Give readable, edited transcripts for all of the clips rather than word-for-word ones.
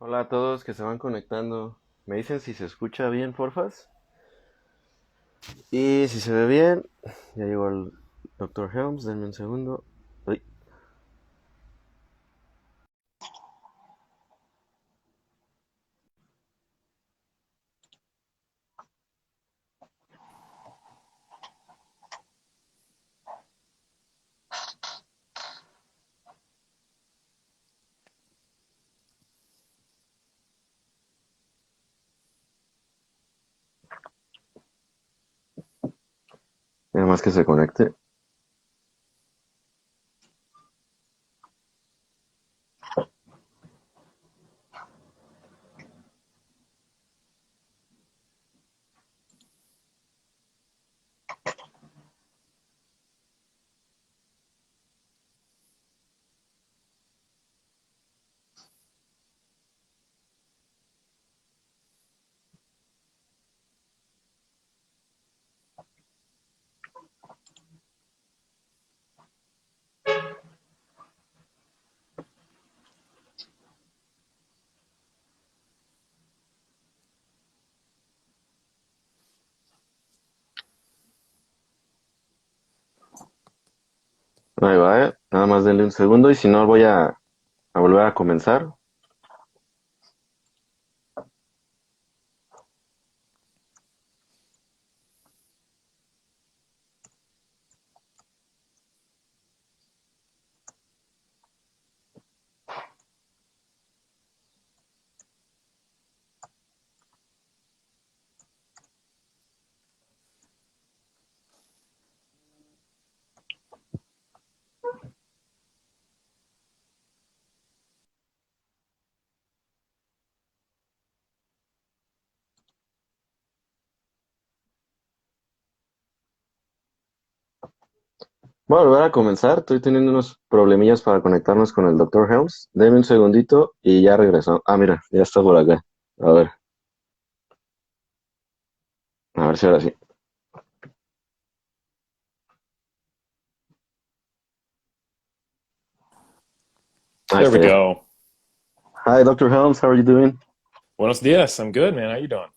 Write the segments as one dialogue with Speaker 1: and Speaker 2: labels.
Speaker 1: Hola a todos que se van conectando. Me dicen si se escucha bien, porfas. Y si se ve bien, ya llegó el doctor Helms, denme un segundo. Uy. Nada más que se conecte. Ahí va, eh. Nada más denle un segundo y si no voy a volver a comenzar. Voy a volver a comenzar. Estoy teniendo unos problemillas para conectarnos con el doctor Helms. Denme un segundito y ya regresamos. Ah, mira, ya está por acá. A ver, a ver si ahora sí. Ahí
Speaker 2: There
Speaker 1: está
Speaker 2: we
Speaker 1: ya.
Speaker 2: go.
Speaker 1: Hi, Dr. Helms. How are you doing?
Speaker 2: Buenos dias. I'm good, man. How you doing?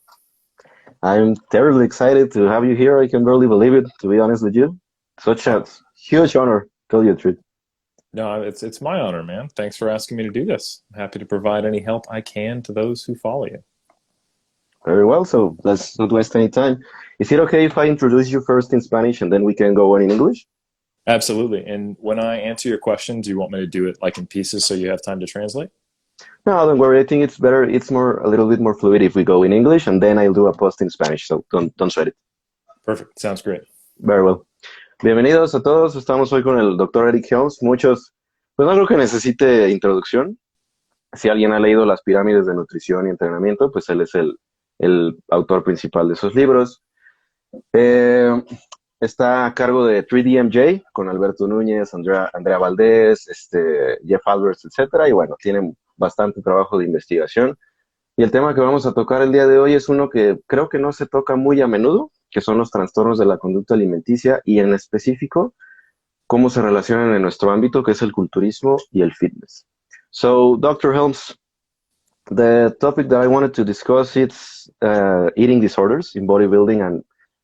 Speaker 1: I'm terribly excited to have you here. I can barely believe it, to be honest with you. Such a
Speaker 2: Oh,
Speaker 1: huge honor, tell you the truth.
Speaker 2: no, it's my honor, man. Thanks for asking me to do this. I'm happy to provide any help I can to those who follow you.
Speaker 1: Very well, so let's not waste any time. Is it okay if I introduce you first in Spanish and then we can go on in English?
Speaker 2: Absolutely. And when I answer your question, do you want me to do it like in pieces so you have time to translate?
Speaker 1: No, don't worry. I think it's better. It's more a little bit more fluid if we go in English, and then I'll do a post in Spanish. So don't sweat it.
Speaker 2: Perfect. Sounds great.
Speaker 1: Very well. Bienvenidos a todos. Estamos hoy con el doctor Eric Helms. Muchos, pues no creo que necesite introducción. Si alguien ha leído Las pirámides de nutrición y entrenamiento, pues él es el autor principal de esos libros. Eh, Está a cargo de 3DMJ con Alberto Núñez, Andrea Valdés, Jeff Alberts, etcétera. Y bueno, tienen bastante trabajo de investigación. Y el tema que vamos a tocar el día de hoy es uno que creo que no se toca muy a menudo, que son los trastornos de la conducta alimenticia y en específico cómo se relacionan en nuestro ámbito, que es el culturismo y el fitness. So, Dr. Helms, the topic that I wanted to discuss is eating disorders in bodybuilding and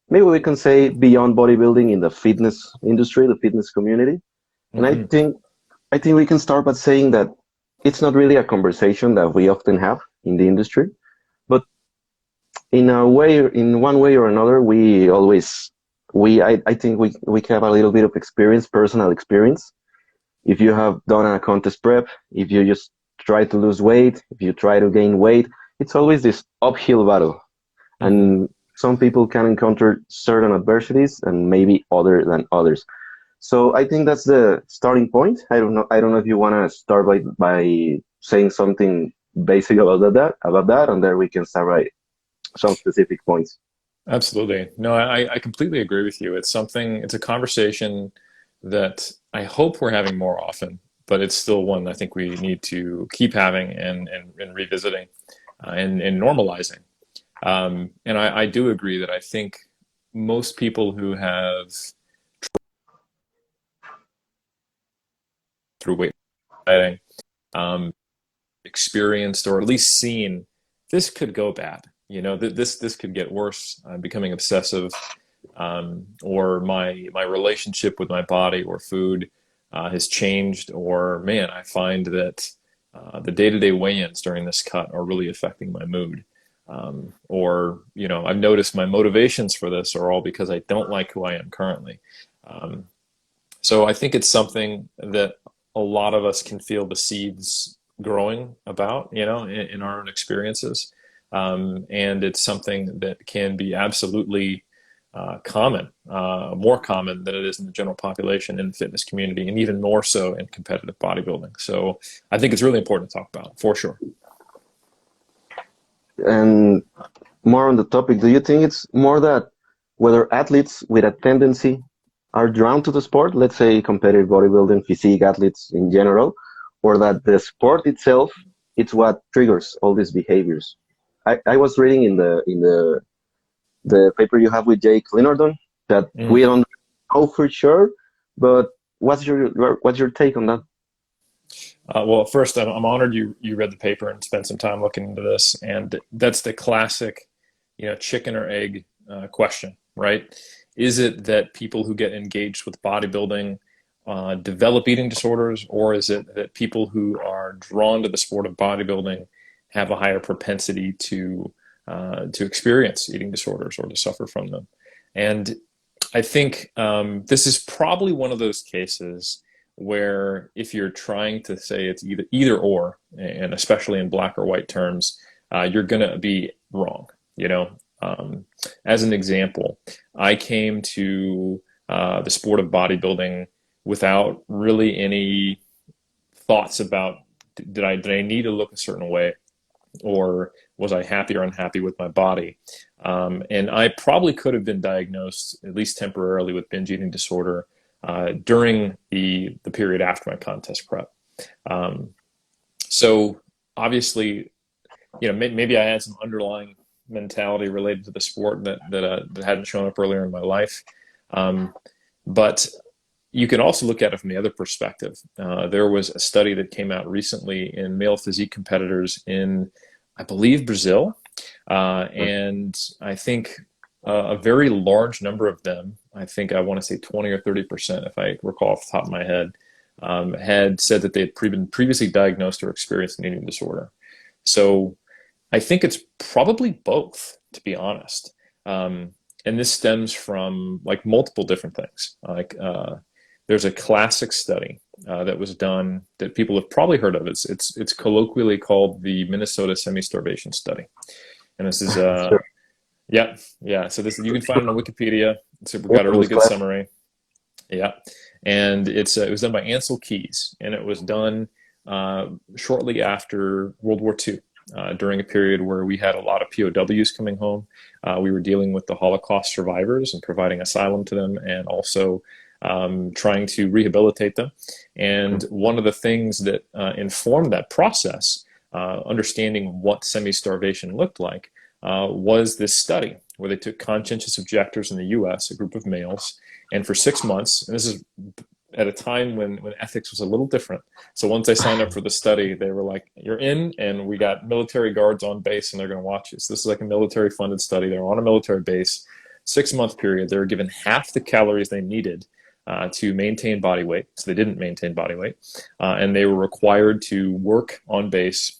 Speaker 1: maybe we can say beyond bodybuilding in the fitness industry, the fitness community. And I
Speaker 2: Hmm.
Speaker 1: think I think we can start by saying that it's not really a conversation that we often have in the industry, but in a way, in one way or another, we always I think we have a little bit of experience, personal experience. If you have done a contest prep, if you just try to lose weight, if you try to gain weight, it's always this uphill battle.
Speaker 2: Hmm.
Speaker 1: And some people can encounter certain adversities and maybe other than others. So I think that's the starting point. I don't know if you want to start by saying something basic about that, and then we can start by some specific points.
Speaker 2: Absolutely. No, I completely agree with you. It's something, it's a conversation that I hope we're having more often, but it's still one I think we need to keep having and revisiting and normalizing. And I do agree that I think most people who have through weight dieting, um, experienced or at least seen this could go bad. You know, this could get worse. I'm becoming obsessive, or my relationship with my body or food has changed, or man, I find that the day-to-day weigh-ins during this cut are really affecting my mood. Or, you know, I've noticed my motivations for this are all because I don't like who I am currently. Um, so I think it's something that a lot of us can feel the seeds growing about, you know, in our own experiences. And it's something that can be absolutely common, more common than it is in the general population in the fitness community, and even more so in competitive bodybuilding. So I think it's really important to talk about, for sure.
Speaker 1: And more on the topic, do you think it's more that whether athletes with a tendency are drawn to the sport, let's say competitive bodybuilding, physique athletes in general, or that the sport itself, it's what triggers all these behaviors? I was reading in the paper you have with Jake Linordon that we
Speaker 2: Mm.
Speaker 1: don't know for sure, but what's your take on that?
Speaker 2: Well, first, I'm honored you read the paper and spent some time looking into this, and that's the classic, you know, chicken or egg question, right? Is it that people who get engaged with bodybuilding develop eating disorders, or is it that people who are drawn to the sport of bodybuilding have a higher propensity to experience eating disorders or to suffer from them? And I think this is probably one of those cases where if you're trying to say it's either or, and especially in black or white terms, you're going to be wrong. You know, as an example, I came to the sport of bodybuilding without really any thoughts about did I need to look a certain way, or was I happy or unhappy with my body? And I probably could have been diagnosed, at least temporarily, with binge eating disorder during the period after my contest prep. Um, so obviously, you know, maybe I had some underlying mentality related to the sport that hadn't shown up earlier in my life. But you can also look at it from the other perspective. There was a study that came out recently in male physique competitors in, I believe, Brazil. And I think a very large number of them, I think I want to say 20 or 30%, if I recall off the top of my head, had said that they had been previously diagnosed or experienced an eating disorder. So I think it's probably both, to be honest. And this stems from like multiple different things. Like there's a classic study that was done that people have probably heard of. It's colloquially called the Minnesota semi-starvation study, and this is
Speaker 1: Sure.
Speaker 2: yeah. So this you can find it on Wikipedia. So we've
Speaker 1: Yeah,
Speaker 2: got a
Speaker 1: it
Speaker 2: really
Speaker 1: was
Speaker 2: good
Speaker 1: class.
Speaker 2: summary. Yeah, and it was done by Ansel Keys, and it was done shortly after World War II. During a period where we had a lot of POWs coming home. We were dealing with the Holocaust survivors and providing asylum to them, and also trying to rehabilitate them. And one of the things that informed that process, understanding what semi-starvation looked like, was this study where they took conscientious objectors in the US, a group of males, and for 6 months, and this is at a time when ethics was a little different. So once they signed up for the study, they were like, you're in, and we got military guards on base, and they're going to watch you. So this is like a military funded study. They're on a military base, 6 month period. They were given half the calories they needed to maintain body weight. So they didn't maintain body weight. And they were required to work on base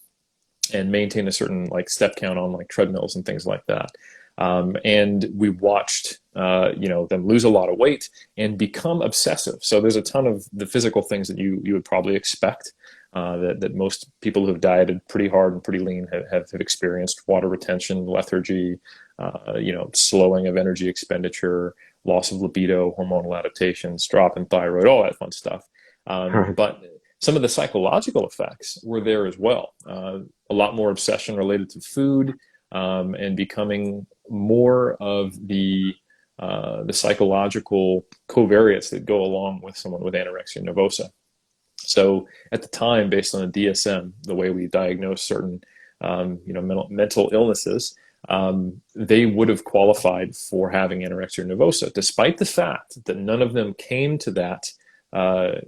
Speaker 2: and maintain a certain like step count on like treadmills and things like that. And we watched, them lose a lot of weight and become obsessive. So there's a ton of the physical things that you would probably expect that most people who have dieted pretty hard and pretty lean have experienced: water retention, lethargy, slowing of energy expenditure, loss of libido, hormonal adaptations, drop in thyroid, all that fun stuff.
Speaker 1: Right.
Speaker 2: But some of the psychological effects were there as well. A lot more obsession related to food, and becoming more of the psychological covariates that go along with someone with anorexia nervosa. So at the time, based on the DSM, the way we diagnose certain mental illnesses, they would have qualified for having anorexia nervosa, despite the fact that none of them came to that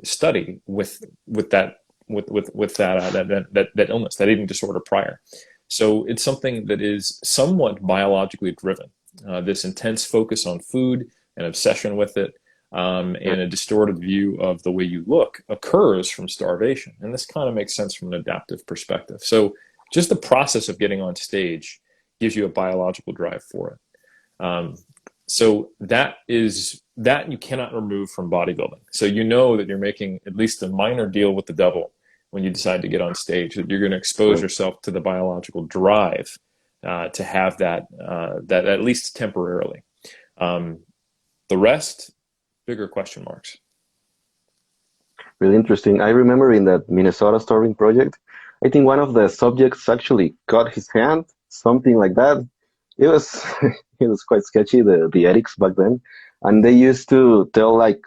Speaker 2: study with that with that illness, that eating disorder prior. So it's something that is somewhat biologically driven. This intense focus on food and obsession with it, and a distorted view of the way you look occurs from starvation. And this kind of makes sense from an adaptive perspective. So just the process of getting on stage gives you a biological drive for it. So that you cannot remove from bodybuilding. So you know that you're making at least a minor deal with the devil when you decide to get on stage, that you're going to expose yourself to the biological drive to have that at least temporarily. The rest, bigger question marks.
Speaker 1: Really interesting. I remember in that Minnesota starving project, I think one of the subjects actually cut his hand, something like that. It was it was quite sketchy, the ethics back then. And they used to tell like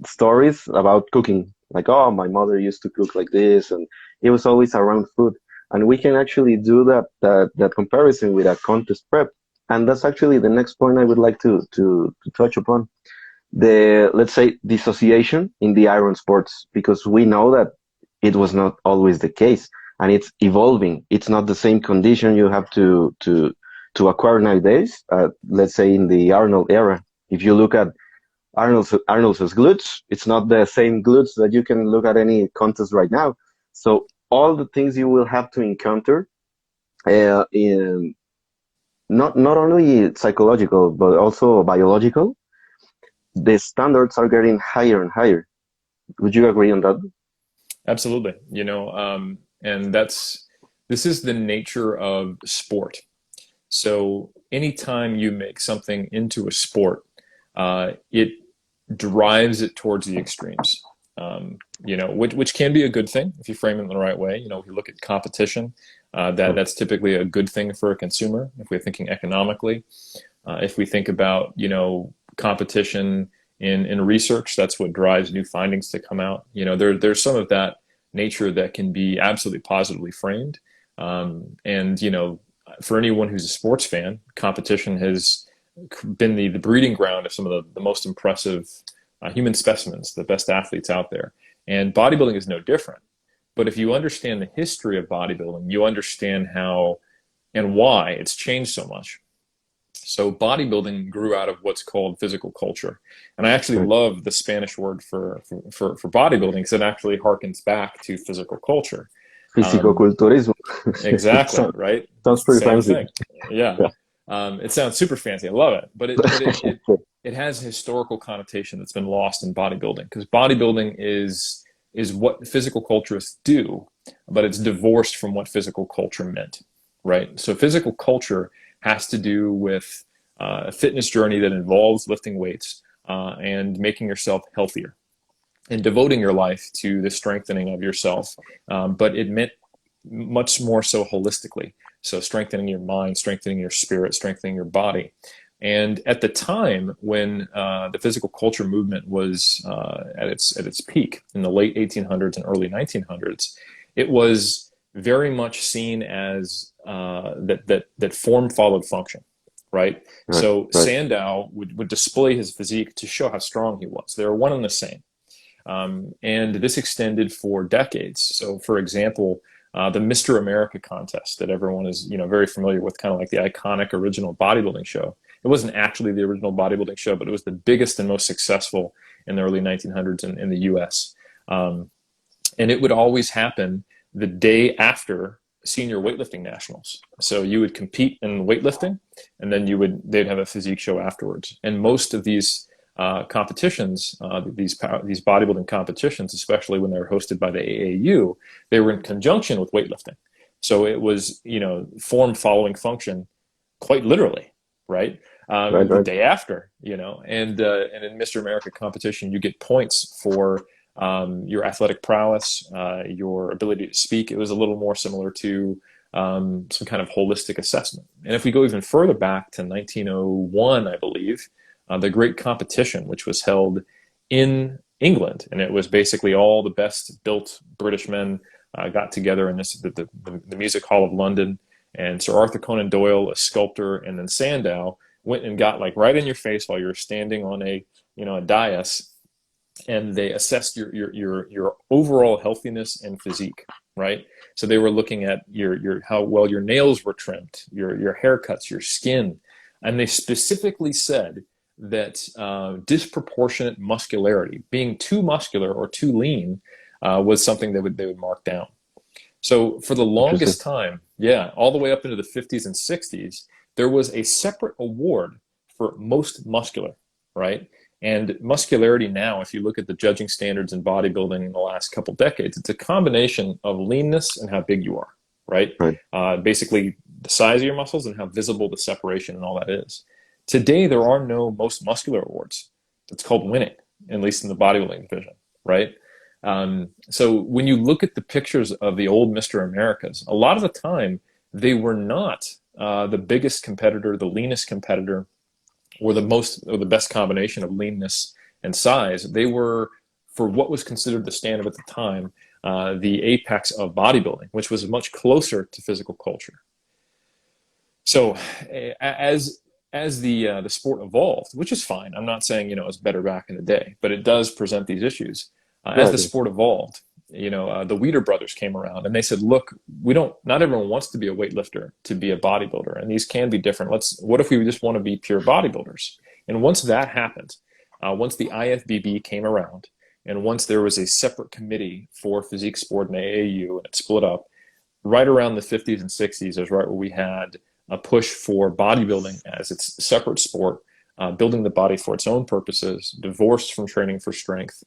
Speaker 1: stories about cooking. Like, oh, my mother used to cook like this, and it was always around food. And we can actually do that comparison with a contest prep. And that's actually the next point I would like to touch upon. The, let's say, dissociation in the iron sports, because we know that it was not always the case, and it's evolving. It's not the same condition you have to acquire nowadays. Let's say in the Arnold era, if you look at Arnold's glutes, it's not the same glutes that you can look at any contest right now. So all the things you will have to encounter in not only psychological but also biological, the standards are getting higher and higher. Would you agree on that?
Speaker 2: Absolutely. And this is the nature of sport. So anytime you make something into a sport, it drives it towards the extremes, which can be a good thing if you frame it in the right way. If you look at competition, that's typically a good thing for a consumer if we're thinking economically. If we think about, competition in research, that's what drives new findings to come out. There's some of that nature that can be absolutely positively framed. For anyone who's a sports fan, competition has been the breeding ground of some of the most impressive human specimens, the best athletes out there. And bodybuilding is no different. But if you understand the history of bodybuilding, you understand how and why it's changed so much. So bodybuilding grew out of what's called physical culture. And I actually love the Spanish word for bodybuilding, because it actually harkens back to physical culture.
Speaker 1: Fisicoculturismo.
Speaker 2: Exactly, right?
Speaker 1: Sounds pretty
Speaker 2: Same
Speaker 1: fancy.
Speaker 2: thing. Yeah. It sounds super fancy. I love it. But it has a historical connotation that's been lost in bodybuilding, because bodybuilding is what physical culturists do, but it's divorced from what physical culture meant, right? So physical culture has to do with a fitness journey that involves lifting weights and making yourself healthier and devoting your life to the strengthening of yourself. But it meant much more so holistically. So strengthening your mind, strengthening your spirit, strengthening your body. And at the time when the physical culture movement was at its peak in the late 1800s and early 1900s, it was very much seen as that form followed function, right? So Sandow would display his physique to show how strong he was. They were one and the same. And this extended for decades. So, for example, the Mr. America contest that everyone is, very familiar with, kind of like the iconic original bodybuilding show. It wasn't actually the original bodybuilding show, but it was the biggest and most successful in the early 1900s in the U.S. And it would always happen the day after senior weightlifting nationals. So you would compete in weightlifting, and then they'd have a physique show afterwards. And most of these competitions, these bodybuilding competitions, especially when they were hosted by the AAU, they were in conjunction with weightlifting. So it was, form following function, quite literally, right? The day after, and in Mr. America competition, you get points for your athletic prowess, your ability to speak. It was a little more similar to some kind of holistic assessment. And if we go even further back to 1901, I believe, the Great Competition, which was held in England, and it was basically all the best built British men got together in the Music Hall of London, and Sir Arthur Conan Doyle, a sculptor, and then Sandow went and got like right in your face while you were standing on a dais, and they assessed your overall healthiness and physique, right? So they were looking at your how well your nails were trimmed, your haircuts, your skin, and they specifically said that disproportionate muscularity, being too muscular or too lean, was something they would mark down. So for the
Speaker 1: Interesting.
Speaker 2: longest time, yeah, all the way up into the 50s and 60s, there was a separate award for most muscular, right? And muscularity now, if you look at the judging standards in bodybuilding in the last couple decades, it's a combination of leanness and how big you are, right?
Speaker 1: Right.
Speaker 2: Basically, the size of your muscles and how visible the separation and all that is. Today, there are no most muscular awards. It's called winning, at least in the bodybuilding division, right? So when you look at the pictures of the old Mr. Americas, a lot of the time they were not the biggest competitor, the leanest competitor, or the best combination of leanness and size. They were, for what was considered the standard at the time, the apex of bodybuilding, which was much closer to physical culture. So as the sport evolved, which is fine, I'm not saying it's better back in the day, but it does present these issues.
Speaker 1: Yeah,
Speaker 2: As
Speaker 1: it
Speaker 2: the
Speaker 1: is.
Speaker 2: sport evolved, the Weider brothers came around and they said, look, we don't, not everyone wants to be a weightlifter to be a bodybuilder, and these can be different. What if we just want to be pure bodybuilders? And once that happened, once the IFBB came around, and once there was a separate committee for physique sport and AAU, and it split up, right around the 50s and 60s is right where we had a push for bodybuilding as its separate sport, building the body for its own purposes, divorced from training for strength.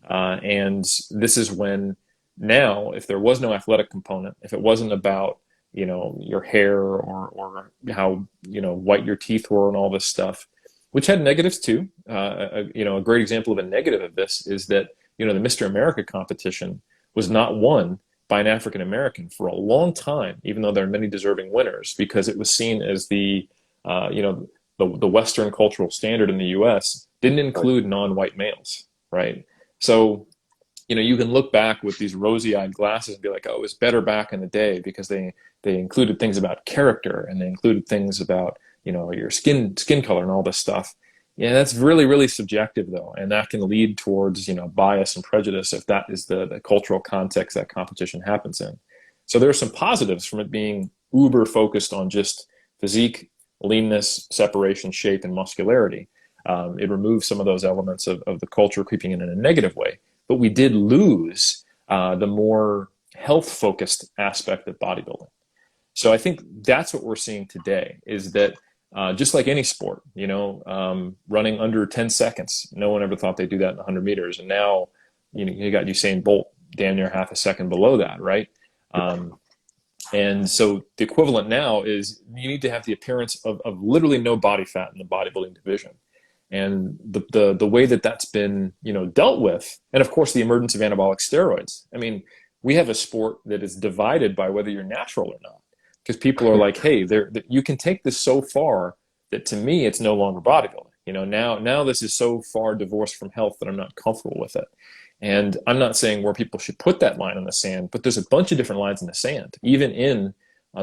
Speaker 2: And this is when now, if there was no athletic component, if it wasn't about, your hair or how, white your teeth were and all this stuff, which had negatives too. A great example of a negative of this is that, the Mr. America competition was not won by an African American for a long time, even though there are many deserving winners, because it was seen as the Western cultural standard in the U.S. didn't
Speaker 1: Right.
Speaker 2: include non-white males, right? So, you can look back with these rosy-eyed glasses and be like, oh, it was better back in the day because they included things about character, and they included things about, your skin color and all this stuff. Yeah, that's really, really subjective though, and that can lead towards, bias and prejudice if that is the cultural context that competition happens in. So there are some positives from it being uber focused on just physique, leanness, separation, shape, and muscularity. It removes some of those elements of the culture creeping in a negative way. But we did lose the more health-focused aspect of bodybuilding. So I think that's what we're seeing today is that just like any sport, running under 10 seconds, no one ever thought they'd do that in 100 meters. And now, you got Usain Bolt damn near half a second below that, right? And so the equivalent now is you need to have the appearance of literally no body fat in the bodybuilding division. And the way that that's been, dealt with, and of course the emergence of anabolic steroids. I mean, we have a sport that is divided by whether you're natural or not, because people are like, hey, you can take this so far that to me it's no longer bodybuilding. Now this is so far divorced from health that I'm not comfortable with it. And I'm not saying where people should put that line in the sand, but there's a bunch of different lines in the sand, even in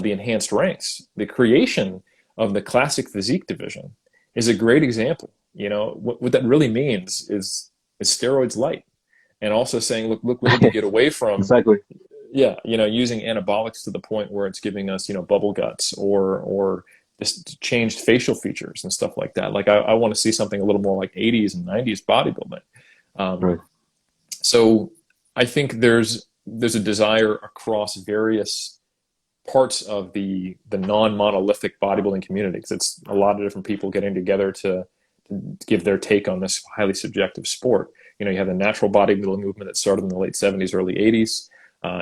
Speaker 2: the enhanced ranks. The creation of the classic physique division is a great example. What that really means is steroids light, and also saying, look, we need to get away from,
Speaker 1: Exactly.
Speaker 2: yeah, using anabolics to the point where it's giving us, bubble guts or just changed facial features and stuff like that. Like I want to see something a little more like 80s and 90s bodybuilding.
Speaker 1: Right.
Speaker 2: So I think there's a desire across various parts of the non-monolithic bodybuilding community, because it's a lot of different people getting together to give their take on this highly subjective sport. You have the natural bodybuilding movement that started in the late 70s, early 80s.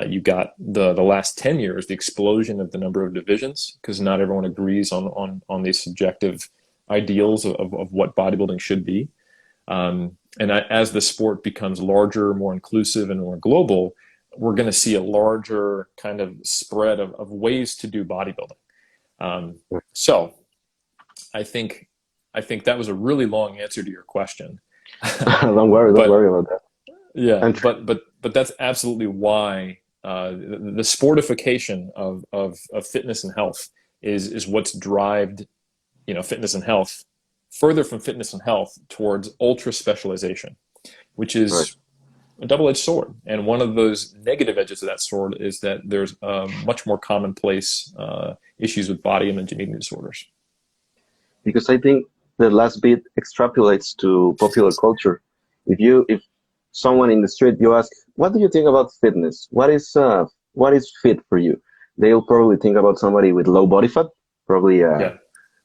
Speaker 2: You got the last 10 years, the explosion of the number of divisions, because not everyone agrees on these subjective ideals of what bodybuilding should be. And as the sport becomes larger, more inclusive, and more global, we're going to see a larger kind of spread of ways to do bodybuilding. So I think that was a really long answer to your question.
Speaker 1: Don't worry. Don't
Speaker 2: But
Speaker 1: worry about that.
Speaker 2: yeah,
Speaker 1: And
Speaker 2: but that's absolutely why the sportification of fitness and health is what's drived fitness and health further from fitness and health towards ultra specialization. which
Speaker 1: Right.
Speaker 2: is a double-edged sword. And one of those negative edges of that sword is that there's much more commonplace issues with body image and eating disorders.
Speaker 1: Because I think the last bit extrapolates to popular culture. If someone in the street you ask, what do you think about fitness? What is fit for you? They'll probably think about somebody with low body fat, probably
Speaker 2: Yeah.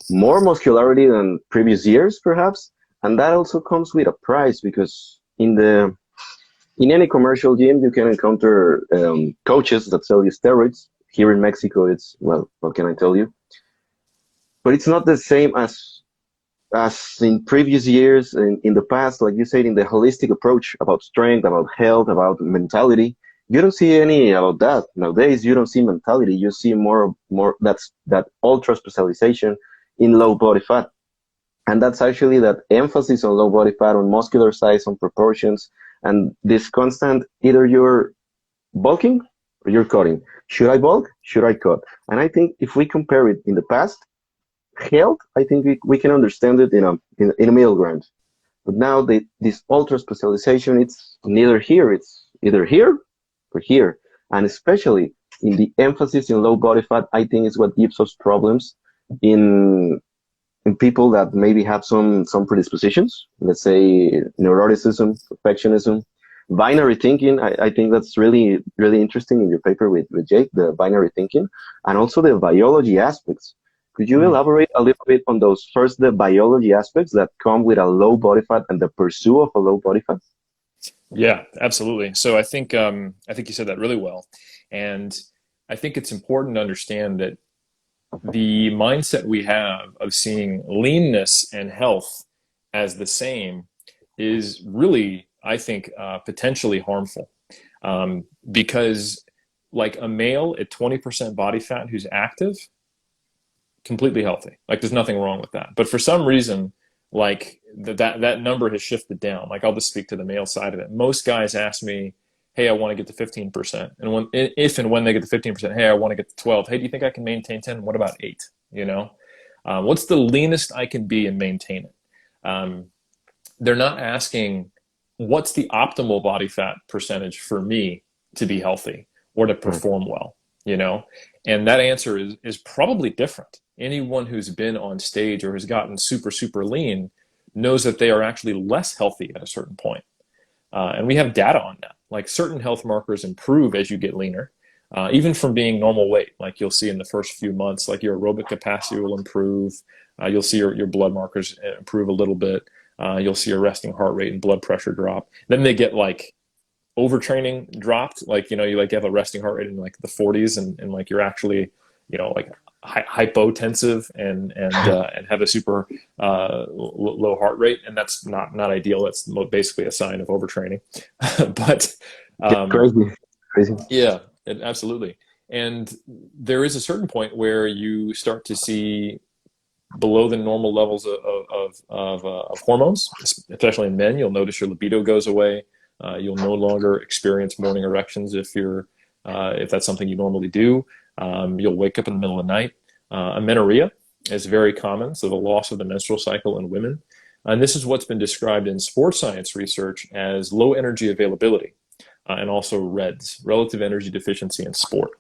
Speaker 1: more muscularity than previous years, perhaps. And that also comes with a price because in any commercial gym you can encounter coaches that sell you steroids. Here in Mexico, it's well, what can I tell you? But it's not the same as in previous years in the past, like you said, in the holistic approach about strength, about health, about mentality. You don't see any about that nowadays. You don't see mentality. You see more that ultra specialization in low body fat, and that's actually that emphasis on low body fat, on muscular size, on proportions, and this constant either you're bulking or you're cutting. Should I bulk? Should I cut? And I think if we compare it in the past, health, I think we can understand it in a middle ground. But now this ultra specialization, it's neither here, it's either here or here. And especially in the emphasis in low body fat, I think is what gives us problems in in people that maybe have some predispositions, let's say neuroticism, perfectionism, binary thinking. I think that's really interesting in your paper with Jake, the binary thinking, and also the biology aspects. Could you
Speaker 2: Mm.
Speaker 1: elaborate a little bit on those? First, the biology aspects that come with a low body fat and the pursuit of a low body fat.
Speaker 2: Yeah, absolutely. So I think you said that really well, and I think it's important to understand that the mindset we have of seeing leanness and health as the same is really, I think, potentially harmful. Because, like a male at 20% body fat who's active, completely healthy. Like there's nothing wrong with that. But for some reason, like that number has shifted down. Like I'll just speak to the male side of it. Most guys ask me, "Hey, I want to get to 15%," and when if and when they get to 15%, "Hey, I want to get to 12." "Hey, do you think I can maintain 10? What about 8?" You know, what's the leanest I can be and maintain it? Um, they're not asking what's the optimal body fat percentage for me to be healthy or to
Speaker 1: Right.
Speaker 2: perform well, you know? And that answer is probably different. Anyone who's been on stage or has gotten super, super lean knows that they are actually less healthy at a certain point. And we have data on that. Like certain health markers improve as you get leaner, even from being normal weight. Like you'll see in the first few months, like your aerobic capacity will improve. You'll see your blood markers improve a little bit. You'll see your resting heart rate and blood pressure drop. Then they get like overtraining dropped. Like, you know, you like have a resting heart rate in like the 40s and like you're actually, you know, like hypotensive and have a super low heart rate, and that's not ideal. That's basically a sign of overtraining. But
Speaker 1: Yeah,
Speaker 2: um,
Speaker 1: crazy, crazy.
Speaker 2: yeah, absolutely. And there is a certain point where you start to see below the normal levels of hormones, especially in men. You'll notice your libido goes away. You'll no longer experience morning erections if that's something you normally do. You'll wake up in the middle of the night. Amenorrhea is very common, so the loss of the menstrual cycle in women. And this is what's been described in sports science research as low energy availability, and also REDS, relative energy deficiency in sport.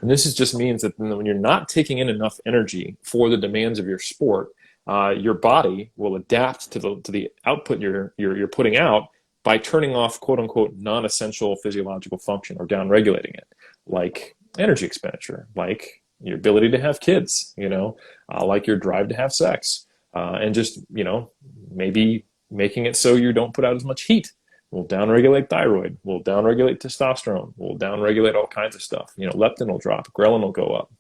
Speaker 2: And this just means that when you're not taking in enough energy for the demands of your sport, your body will adapt to the output you're putting out by turning off quote unquote non-essential physiological function or down-regulating it, like energy expenditure, like your ability to have kids, you know, like your drive to have sex, and just, you know, maybe making it so you don't put out as much heat. Will downregulate thyroid, will downregulate testosterone, will downregulate all kinds of stuff. You know, leptin will drop, ghrelin will go up.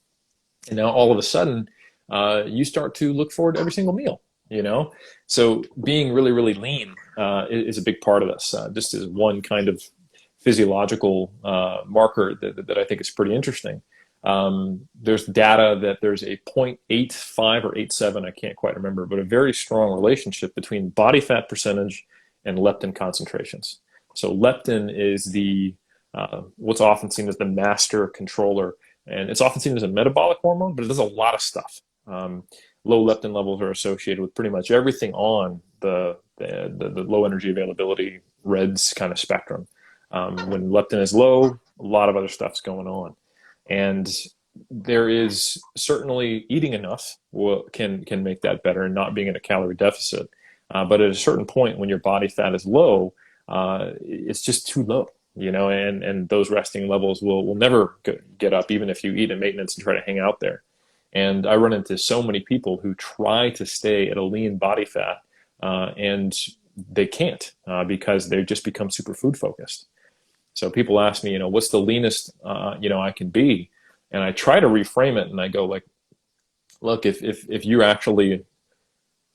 Speaker 2: And now all of a sudden, you start to look forward to every single meal, you know? So being really, really lean is a big part of this, just as one kind of physiological marker that I think is pretty interesting. There's data that there's a 0.85 or 0.87, I can't quite remember, but a very strong relationship between body fat percentage and leptin concentrations. So leptin is the what's often seen as the master controller, and it's often seen as a metabolic hormone, but it does a lot of stuff. Low leptin levels are associated with pretty much everything on the low energy availability reds kind of spectrum. When leptin is low, a lot of other stuff's going on. And there is certainly eating enough can make that better, and not being in a calorie deficit. But at a certain point, when your body fat is low, it's just too low, and those resting levels will never get up, even if you eat at maintenance and try to hang out there. And I run into so many people who try to stay at a lean body fat, and they can't, because they just become super food focused. So people ask me, what's the leanest, I can be? And I try to reframe it, and I go like, look, if you're actually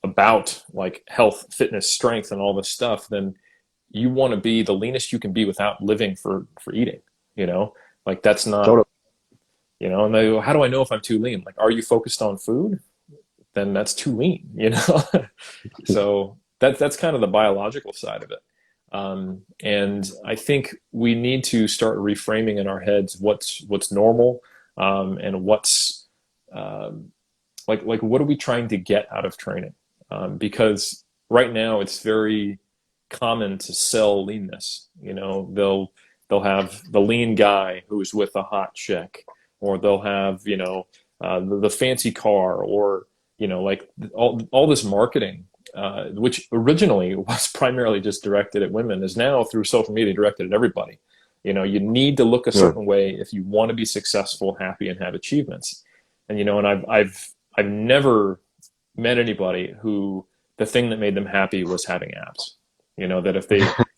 Speaker 2: about like health, fitness, strength, and all this stuff, then you want to be the leanest you can be without living for eating, like that's not,
Speaker 1: Totally.
Speaker 2: and they go, how do I know if I'm too lean? Like, are you focused on food? Then that's too lean, So that's kind of the biological side of it. And I think we need to start reframing in our heads what's normal, and what's like what are we trying to get out of training? Because right now it's very common to sell leanness. They'll have the lean guy who's with a hot chick, or they'll have the fancy car, or like all this marketing, which originally was primarily just directed at women, is now through social media directed at everybody. You need to look a certain way if you want to be successful, happy, and have achievements. And and I've never met anybody who the thing that made them happy was having abs. That if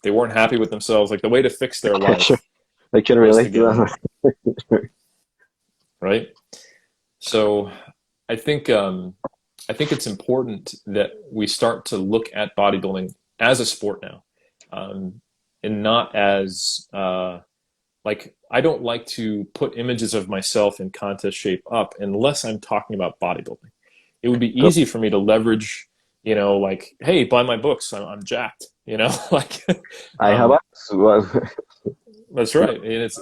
Speaker 2: they weren't happy with themselves, like the way to fix their life,
Speaker 1: Sure. I can relate to that.
Speaker 2: Right? So I think it's important that we start to look at bodybuilding as a sport now, and not as like, I don't like to put images of myself in contest shape up unless I'm talking about bodybuilding. It would be easy for me to leverage, like, hey, buy my books, I'm jacked, like
Speaker 1: I have
Speaker 2: that's right. And it's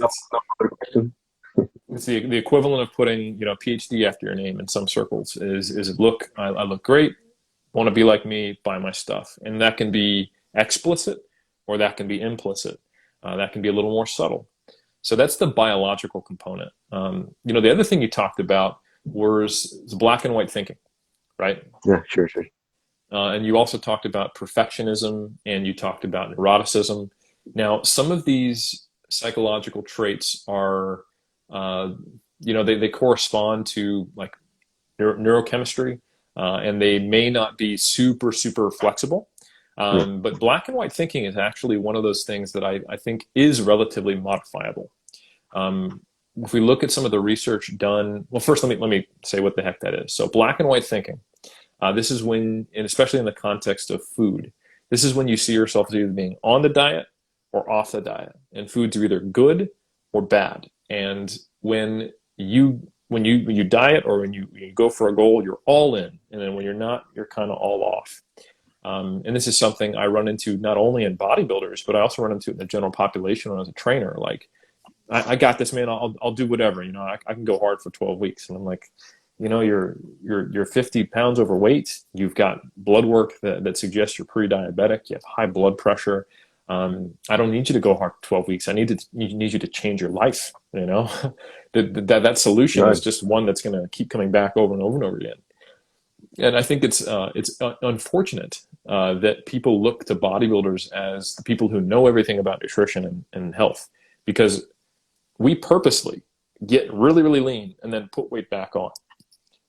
Speaker 2: the equivalent of putting, PhD after your name in some circles is look, I look great, want to be like me, buy my stuff. And that can be explicit, or that can be implicit. That can be a little more subtle. So that's the biological component. The other thing you talked about was black and white thinking, right?
Speaker 1: Yeah, sure.
Speaker 2: And you also talked about perfectionism, and you talked about neuroticism. Now, some of these psychological traits are, they correspond to like neurochemistry, and they may not be super, super flexible. But black and white thinking is actually one of those things that I think is relatively modifiable. If we look at some of the research done, well, first let me say what the heck that is. So black and white thinking, this is when, and especially in the context of food, this is when you see yourself as either being on the diet or off the diet, and foods are either good or bad. And when you diet, or when you go for a goal, you're all in, and then when you're not, you're kind of all off. And this is something I run into not only in bodybuilders, but I also run into it in the general population when I was a trainer. Like, I got this, man. I'll do whatever. I can go hard for 12 weeks, and I'm like, you're 50 pounds overweight. You've got blood work that suggests you're pre-diabetic. You have high blood pressure. I don't need you to go hard for 12 weeks. I need you to change your life. That solution is just one that's going to keep coming back over and over and over again. And I think it's unfortunate that people look to bodybuilders as the people who know everything about nutrition and health, because we purposely get really, really lean and then put weight back on.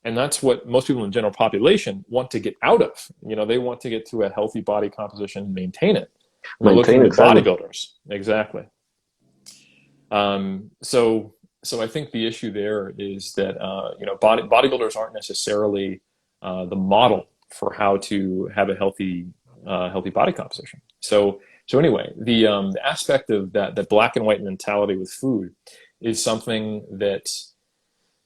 Speaker 2: And that's what most people in the general population want to get out of. They want to get to a healthy body composition and maintain it. We're looking at bodybuilders. Exactly. So I think the issue there is that, bodybuilders aren't necessarily the model for how to have a healthy body composition. So anyway, the aspect of that black and white mentality with food is something that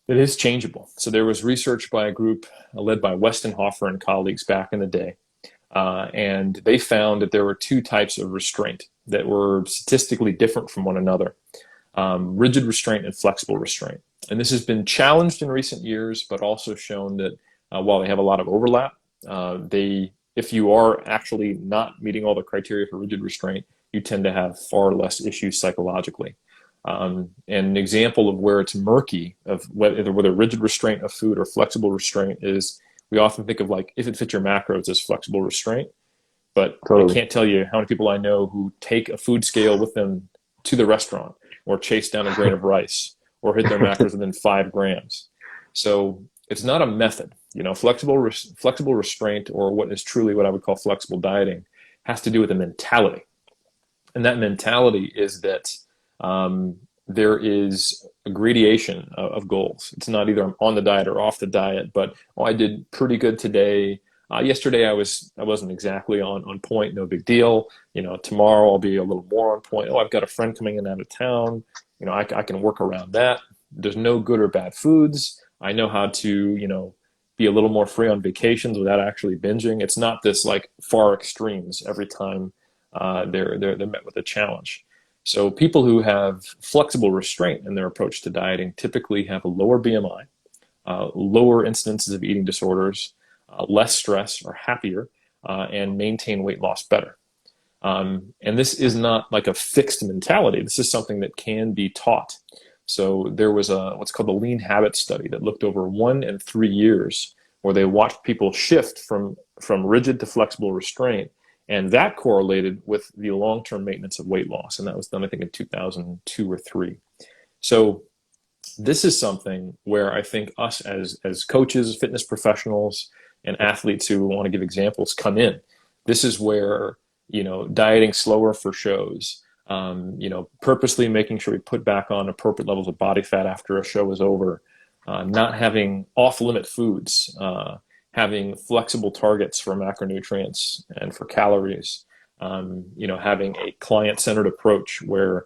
Speaker 2: is changeable. So there was research by a group led by Westenhofer and colleagues back in the day, and they found that there were two types of restraint that were statistically different from one another: rigid restraint and flexible restraint. And this has been challenged in recent years, but also shown that while they have a lot of overlap, if you are actually not meeting all the criteria for rigid restraint, you tend to have far less issues psychologically. And an example of where it's murky of whether rigid restraint of food or flexible restraint is, we often think of like, if it fits your macros as flexible restraint, but I
Speaker 1: Totally.
Speaker 2: can't tell you how many people I know who take a food scale with them to the restaurant, or chase down a grain of rice, or hit their macros within 5 grams. So it's not a method. Flexible restraint, or what is truly what I would call flexible dieting, has to do with a mentality. And that mentality is that there is a gradation of goals. It's not either I'm on the diet or off the diet, but I did pretty good today. Yesterday I wasn't exactly on point, no big deal. Tomorrow I'll be a little more on point. I've got a friend coming in out of town. I can work around that. There's no good or bad foods. I know how to, be a little more free on vacations without actually binging. It's not this like far extremes every time they're met with a challenge. So people who have flexible restraint in their approach to dieting typically have a lower BMI, lower incidences of eating disorders, less stress, are happier, and maintain weight loss better. And this is not like a fixed mentality. This is something that can be taught. So there was what's called the lean habit study that looked over 1 and 3 years, where they watched people shift from rigid to flexible restraint. And that correlated with the long-term maintenance of weight loss. And that was done, I think, in 2002 or 3. So this is something where I think us as coaches, fitness professionals, and athletes who want to give examples come in. This is where, dieting slower for shows, purposely making sure we put back on appropriate levels of body fat after a show is over, not having off-limit foods, having flexible targets for macronutrients and for calories, having a client-centered approach where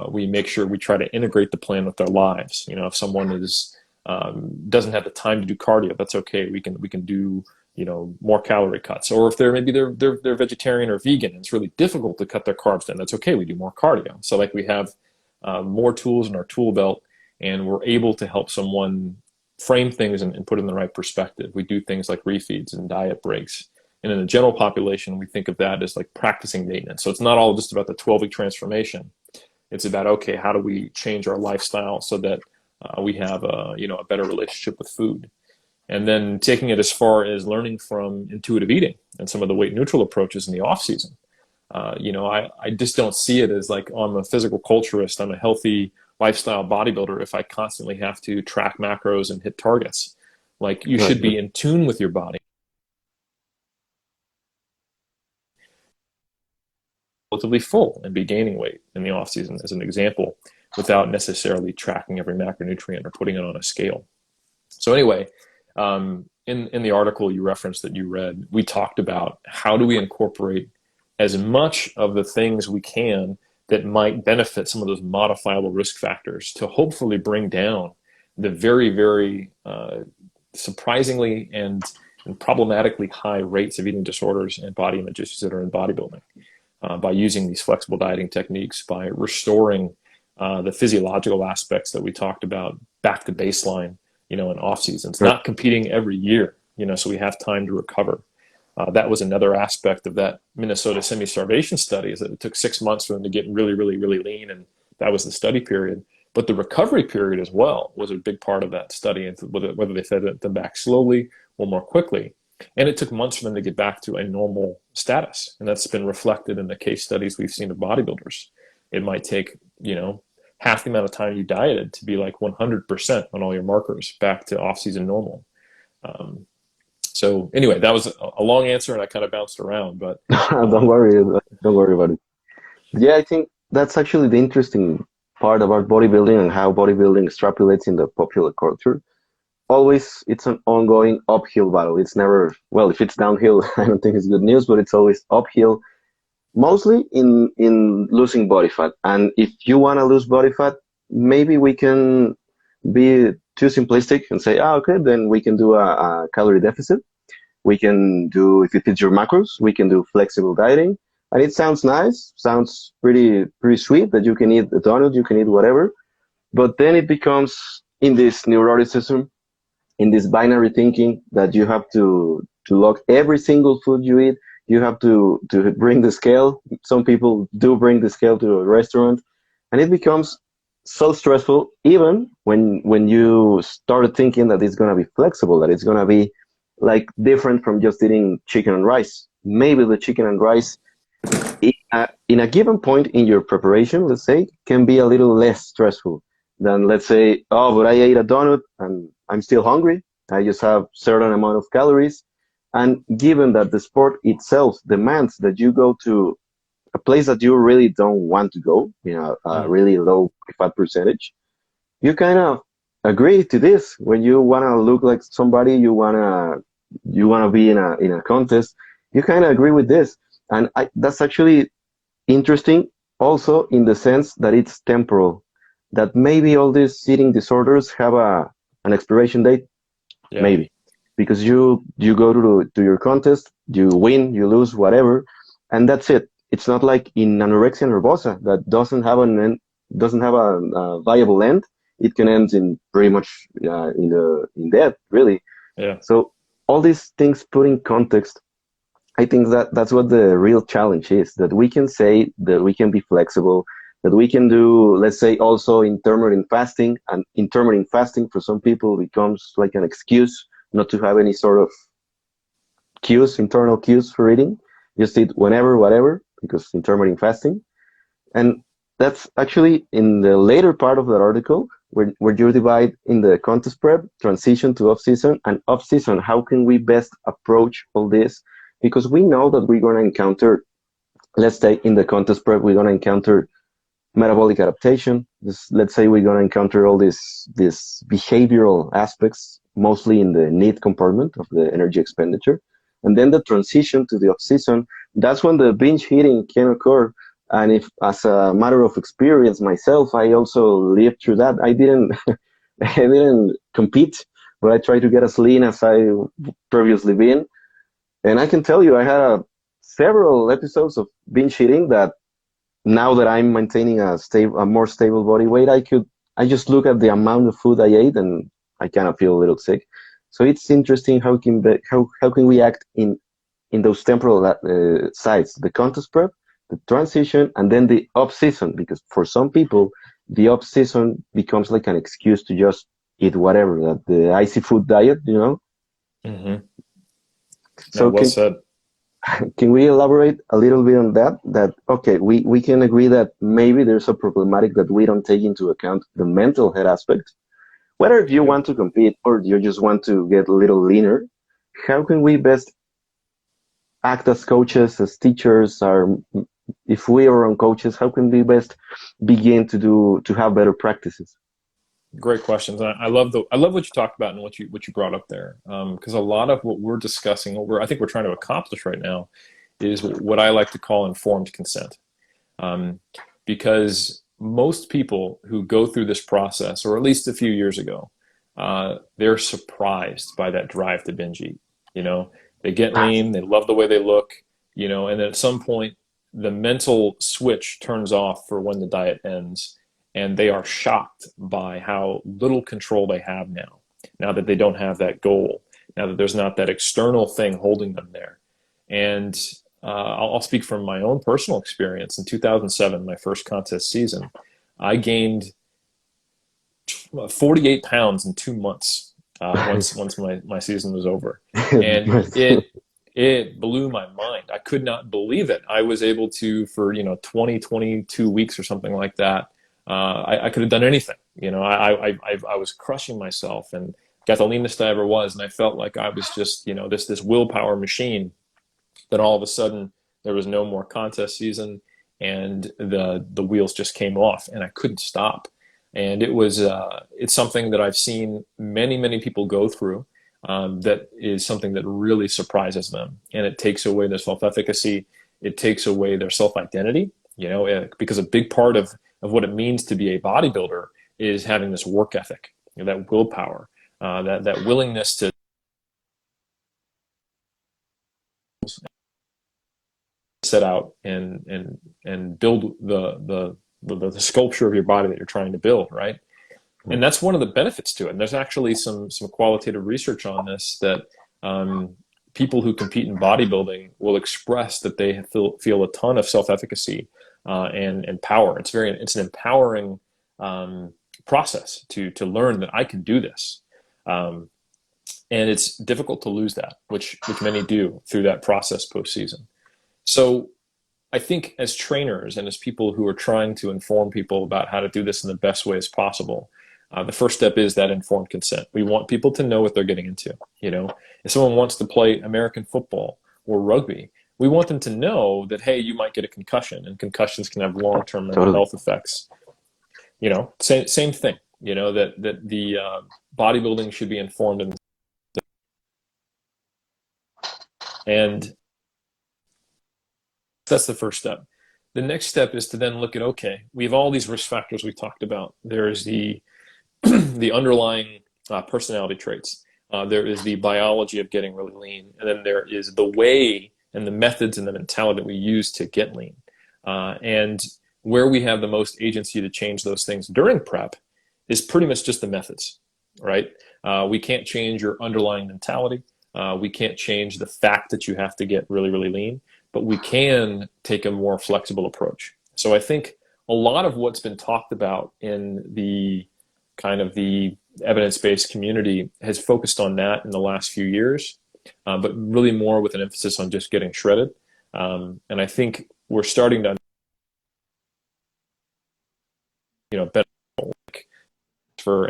Speaker 2: we make sure we try to integrate the plan with their lives. If someone doesn't have the time to do cardio, that's okay. We can do more calorie cuts. Or if they're vegetarian or vegan, and it's really difficult to cut their carbs down, that's okay. We do more cardio. So like we have more tools in our tool belt, and we're able to help someone frame things and put it in the right perspective. We do things like refeeds and diet breaks. And in the general population, we think of that as like practicing maintenance. So it's not all just about the 12-week transformation. It's about, okay, how do we change our lifestyle so that we have a better relationship with food? And then taking it as far as learning from intuitive eating and some of the weight neutral approaches in the off season. I just don't see it as like, I'm a physical culturist, I'm a healthy lifestyle bodybuilder if I constantly have to track macros and hit targets. Like, you should be in tune with your body, relatively full, and be gaining weight in the off season, as an example, without necessarily tracking every macronutrient or putting it on a scale. So anyway, in the article you referenced that you read, we talked about how do we incorporate as much of the things we can that might benefit some of those modifiable risk factors to hopefully bring down the very, very surprisingly and problematically high rates of eating disorders and body image issues that are in bodybuilding, by using these flexible dieting techniques, by restoring the physiological aspects that we talked about back to baseline, in off seasons, not competing every year, so we have time to recover. That was another aspect of that Minnesota semi-starvation study, is that it took 6 months for them to get really, really, really lean, and that was the study period. But the recovery period as well was a big part of that study, and whether they fed them back slowly or more quickly. And it took months for them to get back to a normal status, and that's been reflected in the case studies we've seen of bodybuilders. It might take, half the amount of time you dieted to be like 100% on all your markers back to off-season normal. So anyway, that was a long answer, and I kind of bounced around, but
Speaker 1: Don't worry about it. Yeah, I think that's actually the interesting part about bodybuilding and how bodybuilding extrapolates in the popular culture. Always, it's an ongoing uphill battle. It's never, well, if it's downhill, I don't think it's good news, but it's always uphill, mostly in losing body fat. And if you want to lose body fat, maybe we can be too simplistic and say, okay, then we can do a calorie deficit. We can do, if it fits your macros, we can do flexible dieting. And it sounds nice, sounds pretty sweet, that you can eat a donut, you can eat whatever. But then it becomes in this neuroticism, in this binary thinking, that you have to log every single food you eat. You have to bring the scale. Some people do bring the scale to a restaurant, and it becomes so stressful. Even when you started thinking that it's gonna be flexible, that it's gonna be like different from just eating chicken and rice. Maybe the chicken and rice in a given point in your preparation, let's say, can be a little less stressful than, let's say, oh, but I ate a donut and I'm still hungry. I just have certain amount of calories. And given that the sport itself demands that you go to a place that you really don't want to go, a
Speaker 2: Mm.
Speaker 1: really low fat percentage, you kind of agree to this. When you want to look like somebody, you wanna be in a contest, you kind of agree with this. And that's actually interesting also in the sense that it's temporal, that maybe all these eating disorders have an expiration date,
Speaker 2: Yeah.
Speaker 1: maybe, because you go to your contest, you win, you lose, whatever, and that's it. It's not like in anorexia nervosa that doesn't have an end, doesn't have a viable end. It can end in pretty much in death, really.
Speaker 2: Yeah.
Speaker 1: So all these things put in context, I think that that's what the real challenge is, that we can say that we can be flexible, that we can do, let's say, also intermittent fasting. And intermittent fasting for some people becomes like an excuse not to have any sort of cues, internal cues for eating. Just eat whenever, whatever, because intermittent fasting. And that's actually in the later part of that article where you divide in the contest prep, transition to off-season, and off-season, how can we best approach all this? Because we know that we're going to encounter, let's say in the contest prep, we're going to encounter metabolic adaptation. Let's say we're going to encounter all these behavioral aspects, mostly in the need compartment of the energy expenditure. And then the transition to the off-season, that's when the binge eating can occur. And if, as a matter of experience myself, I also lived through that. I didn't, I didn't compete, but I tried to get as lean as I previously been. And I can tell you, I had several episodes of binge eating that now that I'm maintaining a more stable body weight, I just look at the amount of food I ate and I kind of feel a little sick. So it's interesting how can we act in those temporal sides, the contest prep, the transition, and then the off season, because for some people, the off season becomes like an excuse to just eat whatever, that the icy food diet.
Speaker 2: Mm-hmm. No,
Speaker 1: So
Speaker 2: well said.
Speaker 1: can we elaborate a little bit on that? That, okay, we can agree that maybe there's a problematic that we don't take into account the mental health aspect. Whether if you
Speaker 2: Yep.
Speaker 1: want to compete or you just want to get a little leaner, how can we best act as coaches, as teachers, or if we are on coaches, how can we best begin to have better practices?
Speaker 2: Great questions. I love what you talked about and what you brought up there. Because a lot of what we're discussing, I think we're trying to accomplish right now, is what I like to call informed consent. Um, because most people who go through this process, or at least a few years ago, they're surprised by that drive to binge eat. You know, they get lean, they love the way they look, and then at some point, the mental switch turns off for when the diet ends, and they are shocked by how little control they have now. Now that they don't have that goal, now that there's not that external thing holding them there. And I'll speak from my own personal experience. In 2007, my first contest season, I gained 48 pounds in 2 months once my season was over, and it blew my mind. I could not believe it. I was able to, for 22 weeks or something like that. I could have done anything. I was crushing myself and got the leanest I ever was, and I felt like I was just this willpower machine. Then all of a sudden there was no more contest season, and the wheels just came off, and I couldn't stop. And it's something that I've seen many people go through. That is something that really surprises them, and it takes away their self-efficacy. It takes away their self-identity. Because a big part of what it means to be a bodybuilder is having this work ethic, that willpower, that willingness to set out and build the sculpture of your body that you're trying to build, right? And that's one of the benefits to it. And there's actually some qualitative research on this that people who compete in bodybuilding will express that they feel a ton of self-efficacy and power. It's an empowering process to learn that I can do this. And it's difficult to lose that, which many do through that process postseason. So I think as trainers and as people who are trying to inform people about how to do this in the best way as possible, the first step is that informed consent. We want people to know what they're getting into. If someone wants to play American football or rugby, we want them to know that, hey, you might get a concussion, and concussions can have long-term mental health effects. Same thing. That the bodybuilding should be informed, and that's the first step. The next step is to then look at, okay, we have all these risk factors we talked about. There is the the underlying personality traits. There is the biology of getting really lean, and then there is the way and the methods and the mentality that we use to get lean. And where we have the most agency to change those things during prep is pretty much just the methods, right? We can't change your underlying mentality. We can't change the fact that you have to get really, really lean, but we can take a more flexible approach. So I think a lot of what's been talked about in the kind of the evidence-based community has focused on that in the last few years, but really more with an emphasis on just getting shredded. And I think we're starting to, better for,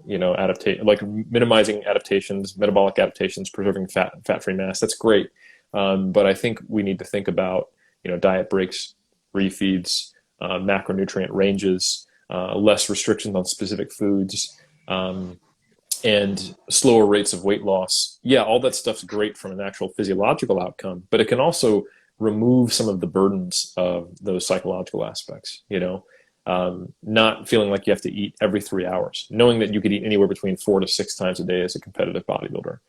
Speaker 2: like minimizing adaptations, metabolic adaptations, preserving fat-free mass. That's great. But I think we need to think about, diet breaks, refeeds, macronutrient ranges, less restrictions on specific foods, and slower rates of weight loss. Yeah, all that stuff's great from an actual physiological outcome, but it can also remove some of the burdens of those psychological aspects, not feeling like you have to eat every 3 hours, knowing that you could eat anywhere between 4 to 6 times a day as a competitive bodybuilder.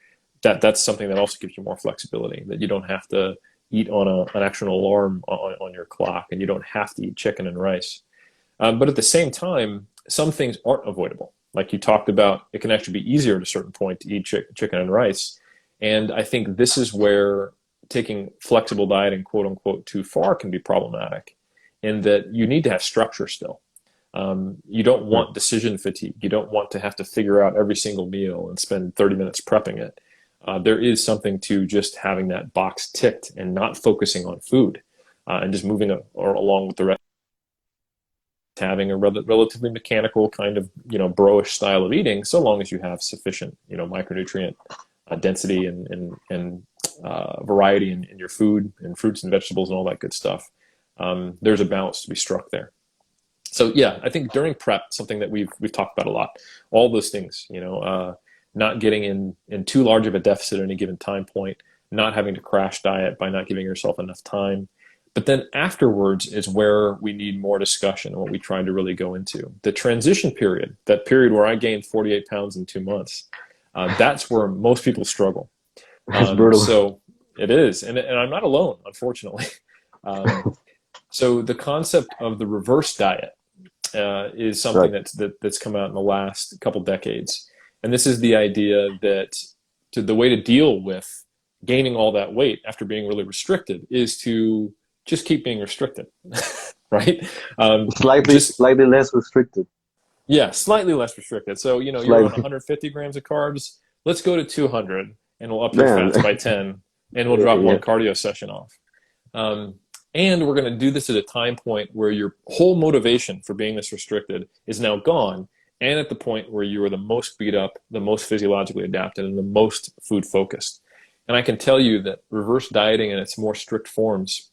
Speaker 2: That's something that also gives you more flexibility, that you don't have to eat on an actual alarm on your clock, and you don't have to eat chicken and rice. But at the same time, some things aren't avoidable. Like you talked about, it can actually be easier at a certain point to eat chicken and rice. And I think this is where taking flexible dieting, quote unquote, too far can be problematic, in that you need to have structure still. You don't want decision fatigue. You don't want to have to figure out every single meal and spend 30 minutes prepping it. There is something to just having that box ticked and not focusing on food, and just moving along with the rest, having a relatively mechanical kind of, bro-ish style of eating, so long as you have sufficient, micronutrient density and variety in your food and fruits and vegetables and all that good stuff. There's a balance to be struck there. So yeah, I think during prep, something that we've talked about a lot, all those things, not getting in too large of a deficit at any given time point, not having to crash diet by not giving yourself enough time. But then afterwards is where we need more discussion and what we try to really go into. The transition period, that period where I gained 48 pounds in 2 months, that's where most people struggle.
Speaker 1: It's brutal.
Speaker 2: So it is, and I'm not alone, unfortunately. So the concept of the reverse diet is something that's come out in the last couple decades. And this is the idea that the way to deal with gaining all that weight after being really restricted is to just keep being restricted, right?
Speaker 1: Slightly less restricted.
Speaker 2: Yeah, slightly less restricted. So, you're on 150 grams of carbs. Let's go to 200, and we'll up your fats by 10, and we'll drop one cardio session off. And we're going to do this at a time point where your whole motivation for being this restricted is now gone, and at the point where you are the most beat up, the most physiologically adapted, and the most food focused. And I can tell you that reverse dieting in its more strict forms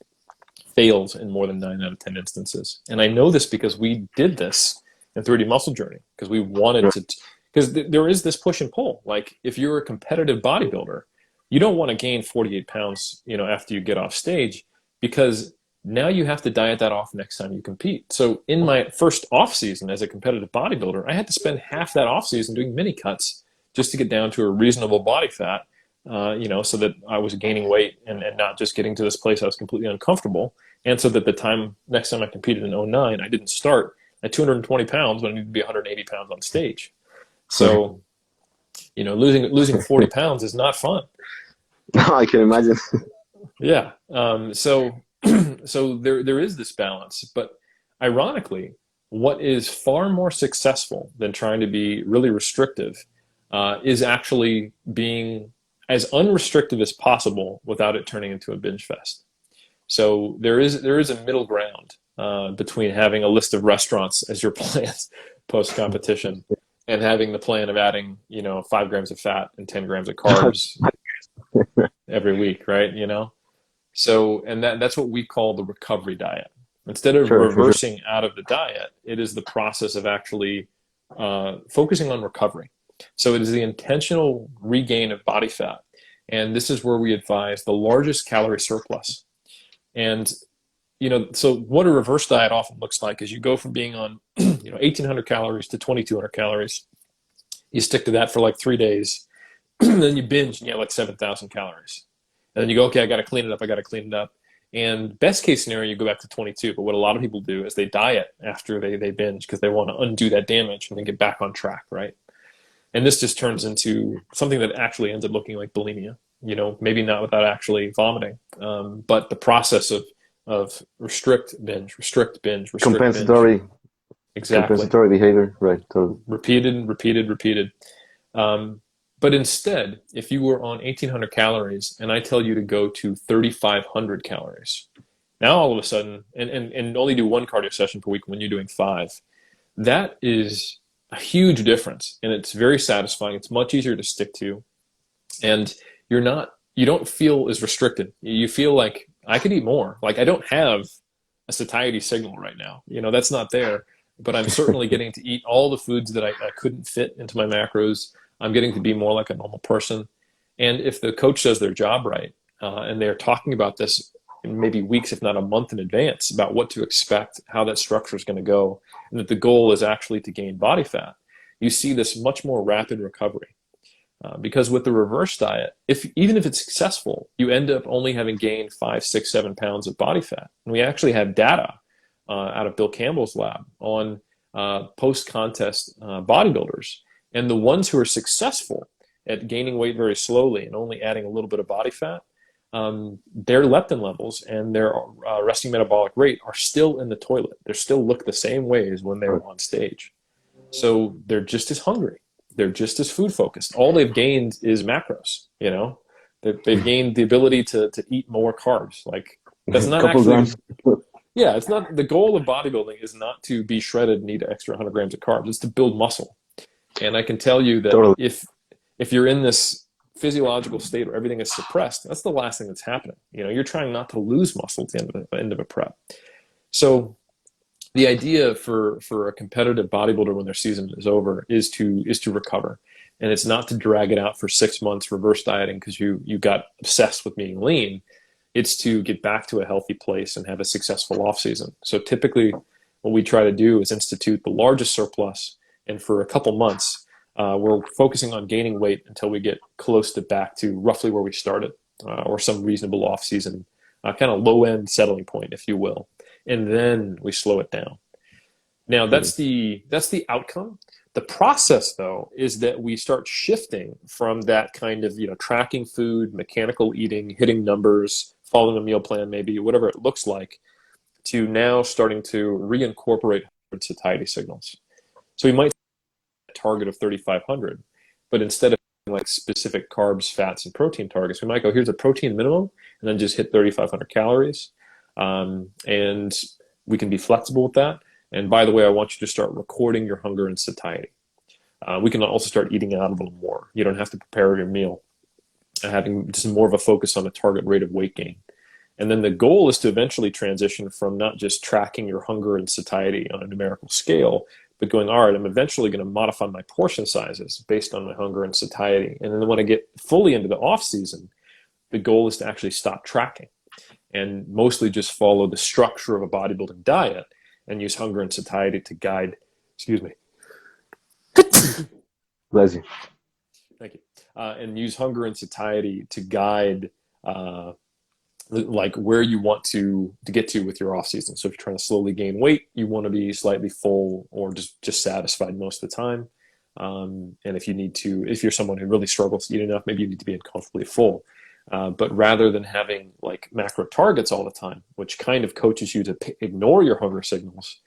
Speaker 2: fails in more than 9 out of 10 instances. And I know this because we did this in 3D Muscle Journey, because we wanted to, because there is this push and pull. Like if you're a competitive bodybuilder, you don't want to gain 48 pounds, after you get off stage, because now you have to diet that off next time you compete. So in my first off season as a competitive bodybuilder, I had to spend half that off season doing mini cuts just to get down to a reasonable body fat, so that I was gaining weight and not just getting to this place I was completely uncomfortable. And so that next time I competed in 2009, I didn't start at 220 pounds when I needed to be 180 pounds on stage. So, losing 40 pounds is not fun.
Speaker 1: I can imagine.
Speaker 2: Yeah. So so there is this balance, but ironically, what is far more successful than trying to be really restrictive is actually being as unrestrictive as possible without it turning into a binge fest. So there is a middle ground between having a list of restaurants as your plans post competition and having the plan of adding 5 grams of fat and 10 grams of carbs every week, right? So, and that's what we call the recovery diet. Instead of
Speaker 1: Sure, for sure.
Speaker 2: reversing out of the diet, it is the process of actually focusing on recovery. So it is the intentional regain of body fat. And this is where we advise the largest calorie surplus. And, so what a reverse diet often looks like is you go from being on, 1,800 calories to 2,200 calories. You stick to that for like 3 days. Then you binge and you have like 7,000 calories. And then you go, okay, I got to clean it up. I got to clean it up. And best case scenario, you go back to 22. But what a lot of people do is they diet after they binge because they want to undo that damage and then get back on track, right? And this just turns into something that actually ends up looking like bulimia. Maybe not without actually vomiting, but the process of restrict, binge, restrict, binge, restrict, binge.
Speaker 1: Compensatory,
Speaker 2: Exactly.
Speaker 1: compensatory behavior, right? Totally.
Speaker 2: Repeated, repeated, repeated. But instead, if you were on 1,800 calories and I tell you to go to 3,500 calories, now all of a sudden, and only do one cardio session per week when you're doing five, that is a huge difference. And it's very satisfying. It's much easier to stick to. And you don't feel as restricted. You feel like I could eat more. Like I don't have a satiety signal right now. That's not there. But I'm certainly getting to eat all the foods that I couldn't fit into my macros. I'm getting to be more like a normal person. And if the coach does their job right, and they're talking about this in maybe weeks, if not a month in advance, about what to expect, how that structure is going to go, and that the goal is actually to gain body fat, you see this much more rapid recovery. Because with the reverse diet, even if it's successful, you end up only having gained 5, 6, 7 pounds of body fat. And we actually have data out of Bill Campbell's lab on post-contest bodybuilders. And the ones who are successful at gaining weight very slowly and only adding a little bit of body fat, their leptin levels and their resting metabolic rate are still in the toilet. They still look the same way as when they were on stage. So they're just as hungry. They're just as food focused. All they've gained is macros. They've gained the ability to eat more carbs. Like that's not
Speaker 1: Couple
Speaker 2: actually.
Speaker 1: grams.
Speaker 2: Yeah, it's not the goal of bodybuilding is not to be shredded and eat an extra 100 grams of carbs. It's to build muscle. And I can tell you that
Speaker 1: Totally.
Speaker 2: if you're in this physiological state where everything is suppressed, that's the last thing that's happening. You're trying not to lose muscle at the end of a prep. So the idea for a competitive bodybuilder when their season is over is to recover. And it's not to drag it out for 6 months reverse dieting because you got obsessed with being lean. It's to get back to a healthy place and have a successful off season. So typically what we try to do is institute the largest surplus. And for a couple months, we're focusing on gaining weight until we get close to back to roughly where we started or some reasonable off season, kind of low end settling point, if you will. And then we slow it down. Now that's the outcome. The process, though, is that we start shifting from that kind of tracking food, mechanical eating, hitting numbers, following a meal plan, maybe whatever it looks like, to now starting to reincorporate satiety signals. So we might target of 3,500, but instead of like specific carbs, fats, and protein targets, we might go, here's a protein minimum, and then just hit 3,500 calories. And we can be flexible with that. And by the way, I want you to start recording your hunger and satiety. We can also start eating out a little more. You don't have to prepare your meal, having just more of a focus on a target rate of weight gain. And then the goal is to eventually transition from not just tracking your hunger and satiety on a numerical scale, but going, all right, I'm eventually going to modify my portion sizes based on my hunger and satiety. And then when I get fully into the off season, the goal is to actually stop tracking and mostly just follow the structure of a bodybuilding diet and use hunger and satiety to guide, excuse me.
Speaker 1: Bless you.
Speaker 2: Thank you. And use hunger and satiety to guide like where you want to get to with your off season. So if you're trying to slowly gain weight, you want to be slightly full or just satisfied most of the time. And if you're someone who really struggles to eat enough, maybe you need to be uncomfortably full. But rather than having like macro targets all the time, which kind of coaches you to ignore your hunger signals,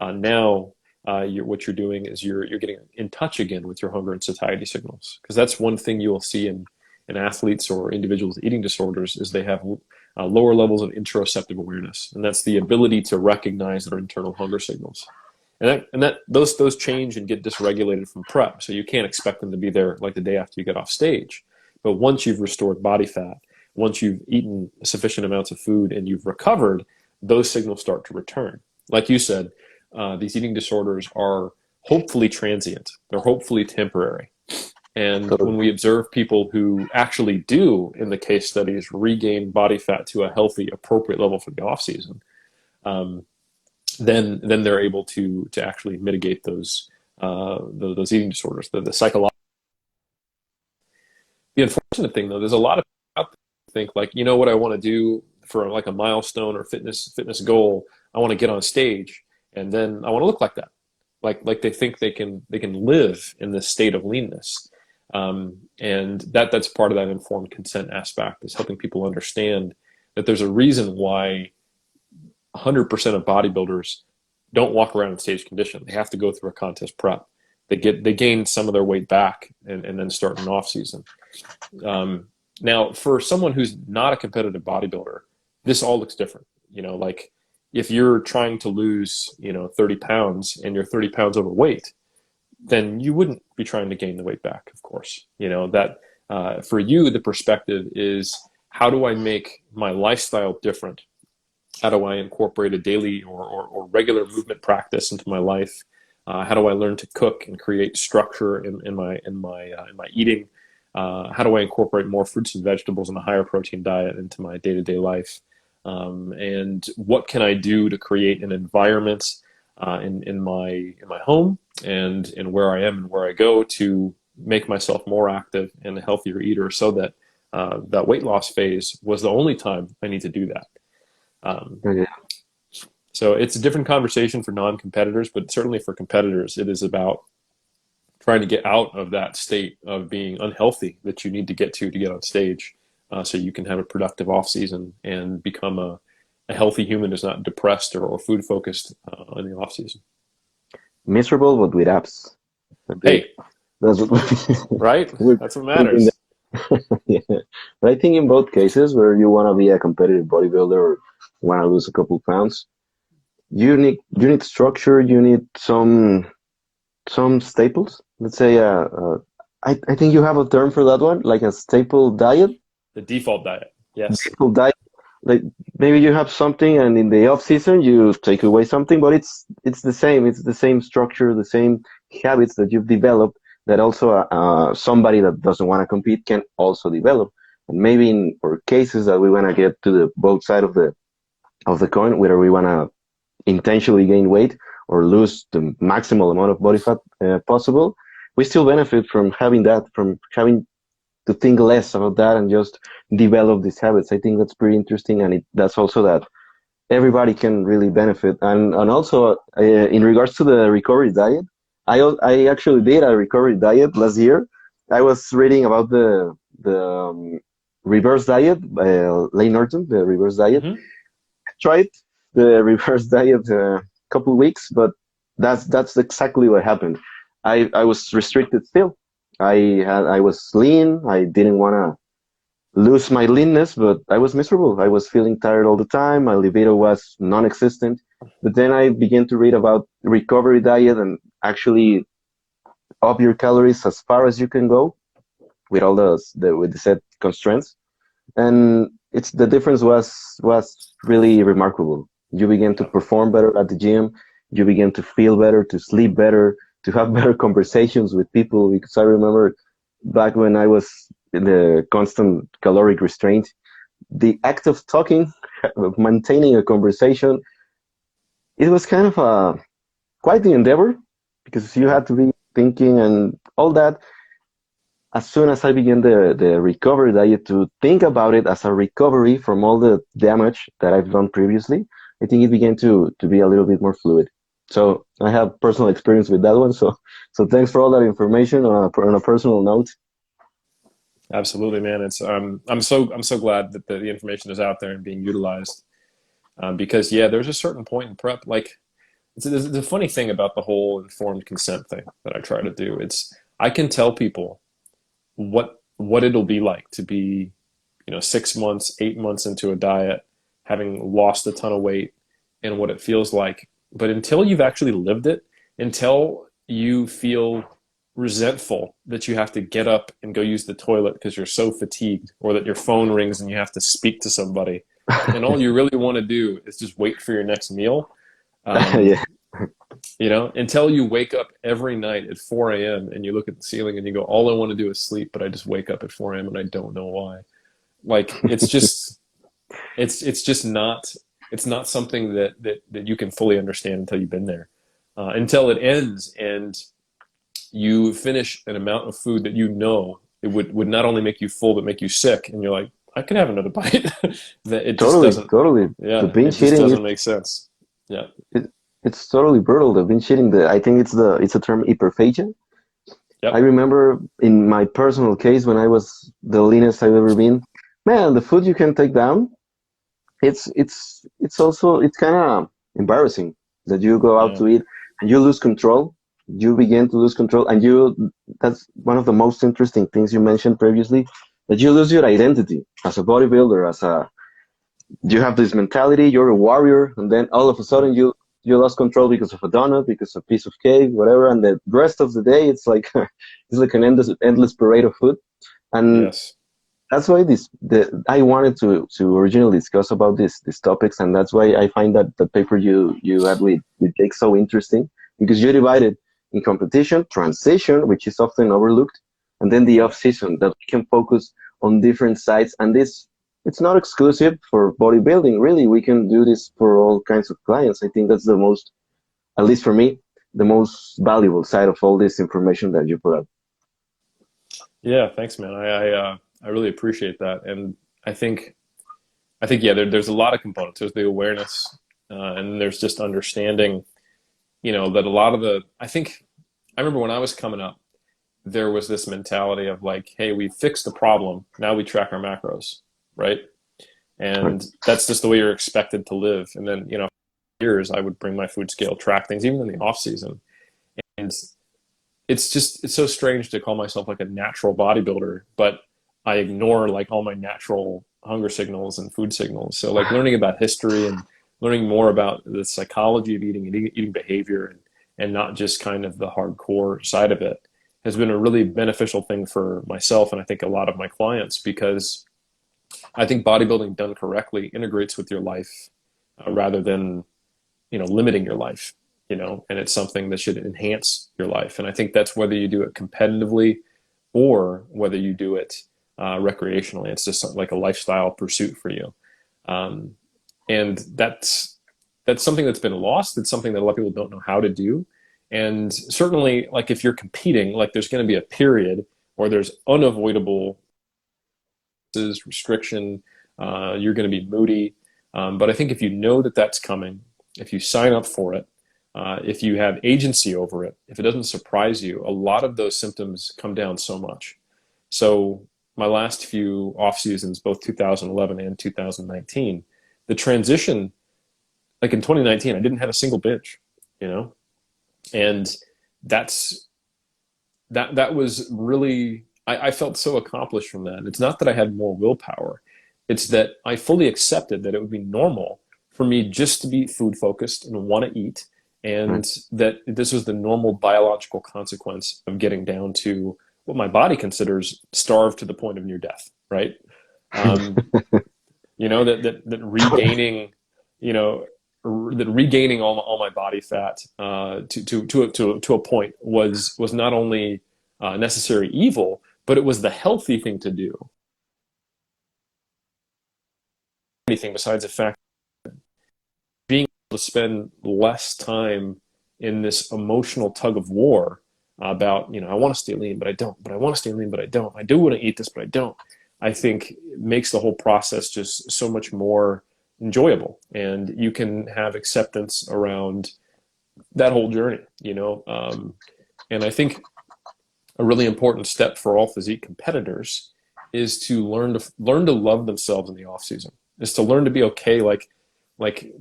Speaker 2: now what you're doing is you're getting in touch again with your hunger and satiety signals. Because that's one thing you will see in athletes or individuals with eating disorders is they have lower levels of interoceptive awareness, and that's the ability to recognize their internal hunger signals. And those change and get dysregulated from prep, so you can't expect them to be there like the day after you get off stage. But once you've restored body fat, once you've eaten sufficient amounts of food and you've recovered, those signals start to return. Like you said, these eating disorders are hopefully transient. They're hopefully temporary. And when we observe people who actually do, in the case studies, regain body fat to a healthy, appropriate level for the off season, then they're able to actually mitigate those eating disorders, the psychological. The unfortunate thing, though, there's a lot of people out there who think like, you know what I want to do for like a milestone or fitness goal, I want to get on stage and then I want to look like that. Like they think they can live in this state of leanness. And that's part of that informed consent aspect, is helping people understand that there's a reason why 100% of bodybuilders don't walk around in stage condition. They have to go through a contest prep. They gain some of their weight back and then start an off season. Now, for someone who's not a competitive bodybuilder, this all looks different. Like if you're trying to lose, 30 pounds and you're 30 pounds overweight, then you wouldn't be trying to gain the weight back, of course. For you, the perspective is, how do I make my lifestyle different? How do I incorporate a daily or regular movement practice into my life? How do I learn to cook and create structure in my eating? How do I incorporate more fruits and vegetables and a higher protein diet into my day-to-day life? And what can I do to create an environment in my home and where I am and where I go to make myself more active and a healthier eater, so that that weight loss phase was the only time I need to do that.
Speaker 1: Okay.
Speaker 2: So it's a different conversation for non-competitors, but certainly for competitors, it is about trying to get out of that state of being unhealthy that you need to get on stage, so you can have a productive off season and become a healthy human who's not depressed or food focused in the off season.
Speaker 1: Miserable, but with abs.
Speaker 2: Hey,
Speaker 1: that's what
Speaker 2: right? That's what matters.
Speaker 1: Yeah. But I think in both cases, where you want to be a competitive bodybuilder or want to lose a couple pounds, you need structure. You need some staples. Let's say I think you have a term for that one, like a staple diet.
Speaker 2: The default diet, yes.
Speaker 1: Staple diet. Like maybe you have something, and in the off season you take away something, but it's the same. It's the same structure, the same habits that you've developed, that also somebody that doesn't want to compete can also develop. And maybe for cases that we want to get to the both side of the coin, whether we want to intentionally gain weight or lose the maximal amount of body fat possible, we still benefit from having to think less about that and just develop these habits. I think that's pretty interesting, and that's also that everybody can really benefit. And also in regards to the recovery diet, I actually did a recovery diet last year. I was reading about the reverse diet by Lane Norton, the reverse diet.
Speaker 2: Mm-hmm.
Speaker 1: I tried the reverse diet a couple of weeks, but that's exactly what happened. I was restricted still. I was lean. I didn't want to lose my leanness, but I was miserable. I was feeling tired all the time. My libido was non-existent. But then I began to read about recovery diet and actually up your calories as far as you can go with all with the set constraints. And the difference was really remarkable. You begin to perform better at the gym. You begin to feel better, to sleep better, to have better conversations with people. Because I remember back when I was in the constant caloric restraint, the act of talking, of maintaining a conversation, it was kind of quite the endeavor, because you had to be thinking and all that. As soon as I began the recovery diet, to think about it as a recovery from all the damage that I've done previously, I think it began to be a little bit more fluid. So I have personal experience with that one. So thanks for all that information on a personal note.
Speaker 2: Absolutely, man. It's I'm so glad that the information is out there and being utilized. Because yeah, there's a certain point in prep. Like there's a funny thing about the whole informed consent thing that I try to do. It's I can tell people what it'll be like to be, 6 months, 8 months into a diet, having lost a ton of weight, and what it feels like. But until you've actually lived it, until you feel resentful that you have to get up and go use the toilet because you're so fatigued, or that your phone rings and you have to speak to somebody, and all you really want to do is just wait for your next meal. Um,
Speaker 1: Yeah,
Speaker 2: until you wake up every night at 4 a.m. and you look at the ceiling and you go, all I want to do is sleep, but I just wake up at 4 a.m. and I don't know why. Like it's just not it's not something that you can fully understand until you've been there. Until it ends and you finish an amount of food that it would not only make you full but make you sick, and you're like, I could have another bite. That it just
Speaker 1: totally,
Speaker 2: doesn't,
Speaker 1: totally. The
Speaker 2: yeah, it
Speaker 1: binge
Speaker 2: just
Speaker 1: eating is
Speaker 2: doesn't make sense. Yeah.
Speaker 1: it's totally brutal. The binge eating. I think it's a term hyperphagia. I
Speaker 2: Yep.
Speaker 1: remember in my personal case when I was the leanest I've ever been. Man, the food you can take down. It's also it's kind of embarrassing that you go out
Speaker 2: Yeah.
Speaker 1: to eat and you lose control. You begin to lose control, and that's one of the most interesting things you mentioned previously, that you lose your identity as a bodybuilder, as a you have this mentality, you're a warrior, and then all of a
Speaker 2: Mhm.
Speaker 1: sudden you lost control because of a donut, because of a piece of cake, whatever, and the rest of the day it's like it's like an endless parade of food. And
Speaker 2: Yes.
Speaker 1: that's why I wanted to originally discuss about these topics, and that's why I find that the paper you had with Jake so interesting, because you divided in competition, transition, which is often overlooked, and then the
Speaker 2: Mhm.
Speaker 1: off season that we can focus on different sides. And this it's not exclusive for bodybuilding. Really, we can do this for all kinds of clients. I think that's the most, at least for me, the most valuable side of all this information that you put up.
Speaker 2: Yeah. Thanks, man. I really appreciate that, and I think yeah, there's a lot of components. There's the awareness, and there's just understanding, that a lot of I think I remember when I was coming up, there was this mentality of like, hey, we fixed the problem. Now we track our macros, right?
Speaker 1: Right.
Speaker 2: And that's just the way you're expected to live. And then, years I would bring my food scale, track things, even in the off season. And it's so strange to call myself like a natural bodybuilder, but I ignore like all my natural hunger signals and food signals. So like learning about history and learning more about the psychology of eating and eating behavior, and not just kind of the hardcore side of it, has been a really beneficial thing for myself, and I think a lot of my clients, because I think bodybuilding done correctly integrates with your life, rather than limiting your life, and it's something that should enhance your life. And I think that's whether you do it competitively or whether you do it recreationally. It's just like a lifestyle pursuit for you. Um, and that's something that's been lost. It's something that a lot of people don't know how to do. And certainly, like if you're competing, like there's going to be a period where there's unavoidable restriction. You're going to be moody. But I think if you know that that's coming, if you sign up for it, if you have agency over it, if it doesn't surprise you, a lot of those symptoms come down so much. So my last few off seasons, both 2011 and 2019, the transition, like in 2019, I didn't have a single binge, you know, and that's that was really, I felt so accomplished from that. And it's not that I had more willpower, it's that I fully accepted that it would be normal for me just to be food focused and want to eat,
Speaker 1: Right.
Speaker 2: and that this was the normal biological consequence of getting down to what my body considers starved to the point of near death, right? um, that regaining, you know that regaining all my body fat, to a point was not only necessary evil, but it was the healthy thing to do. Anything besides the fact being able to spend less time in this emotional tug of war about, I want to stay lean but I don't, but I want to stay lean but I don't, I do want to eat this but I don't, I think makes the whole process just so much more enjoyable, and you can have acceptance around that whole journey, and I think a really important step for all physique competitors is to learn to love themselves in the off season. Is to learn to be okay, like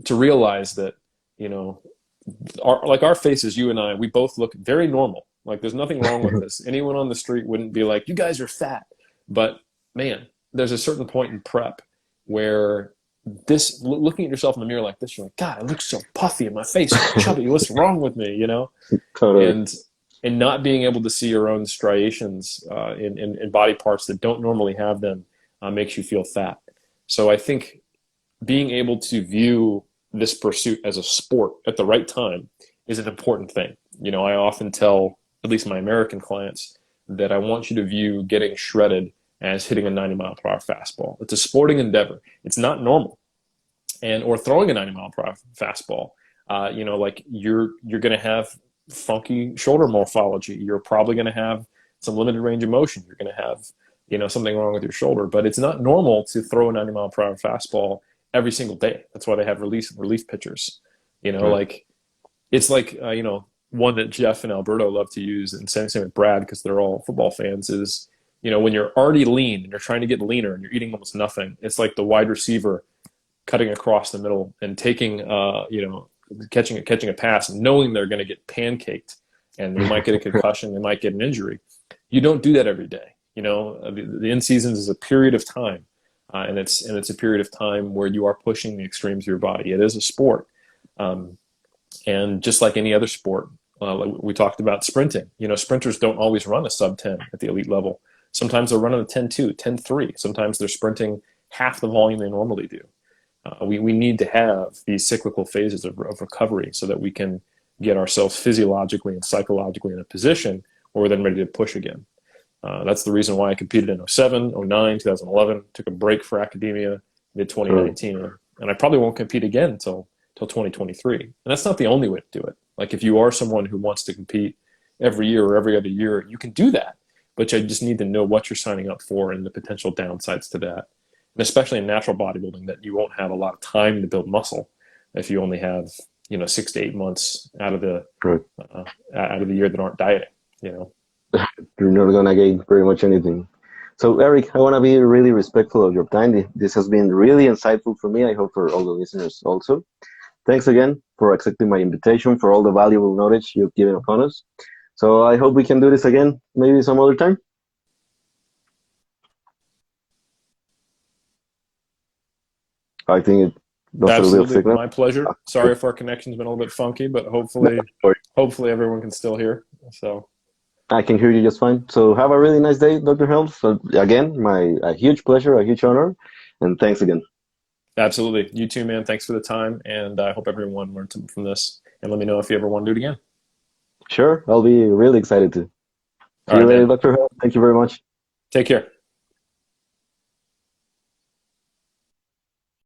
Speaker 2: to realize that, you know, our faces, you and I, we both look very normal. Like there's nothing wrong with this. Anyone on the street wouldn't be like, you guys are fat. But man, there's a certain point in prep where this, looking at yourself in the mirror like this, you're like, God, I look so puffy and my face is chubby. What's wrong with me? You know?
Speaker 1: Totally.
Speaker 2: And not being able to see your own striations in body parts that don't normally have them makes you feel fat. So I think being able to view this pursuit as a sport at the right time is an important thing. You know, I often tell, at least my American clients, that I want you to view getting shredded as hitting a 90-mile-per-hour fastball. It's a sporting endeavor. It's not normal. Or throwing a 90-mile-per-hour fastball. You know, like you're going to have funky shoulder morphology. You're probably going to have some limited range of motion. You're going to have, you know, something wrong with your shoulder. But it's not normal to throw a 90-mile-per-hour fastball every single day. That's why they have relief pitchers. You know, like it's like you know, one that Jeff and Alberto love to use, and same with Brad, because they're all football fans, is, you know, when you're already lean and you're trying to get leaner and you're eating almost nothing, it's like the wide receiver cutting across the middle and taking you know, catching a pass, knowing they're going to get pancaked and they might get a concussion, they might get an injury. You don't do that every day. You know, the in seasons is a period of time, and it's a period of time where you are pushing the extremes of your body. It is a sport, and just like any other sport, like we talked about sprinting. You know, sprinters don't always run a sub 10 at the elite level. Sometimes they're running a 10.2, 10.3. Sometimes they're sprinting half the volume they normally do. We need to have these cyclical phases of recovery so that we can get ourselves physiologically and psychologically in a position where we're then ready to push again. That's the reason why I competed in 07, 09, 2011, took a break for academia, did 2019, and I probably won't compete again until 2023. And that's not the only way to do it. Like if you are someone who wants to compete every year or every other year, you can do that, but you just need to know what you're signing up for and the potential downsides to that. And especially in natural bodybuilding, that you won't have a lot of time to build muscle if you only have, you know, 6 to 8 months out of the year that aren't dieting. You know,
Speaker 1: you're not gonna gain very much anything. So Eric, I want to be really respectful of your time. This has been really insightful for me. I hope for all the listeners also. Thanks again for accepting my invitation, for all the valuable knowledge you've given upon us. So I hope we can do this again, maybe some other time. I think it lost a little bit of signal.
Speaker 2: My pleasure. Sorry if our connection's been a little bit funky, but hopefully everyone can still hear. So
Speaker 1: I can hear you just fine. So have a really nice day, Dr. Helms. So again, a huge pleasure, a huge honor, and thanks again.
Speaker 2: Absolutely. You too, man. Thanks for the time, and I hope everyone learned something from this. And let me know if you ever want to do it again.
Speaker 1: Sure, I'll be really excited to. See you later, Dr. Helms. Thank you very much.
Speaker 2: Take care.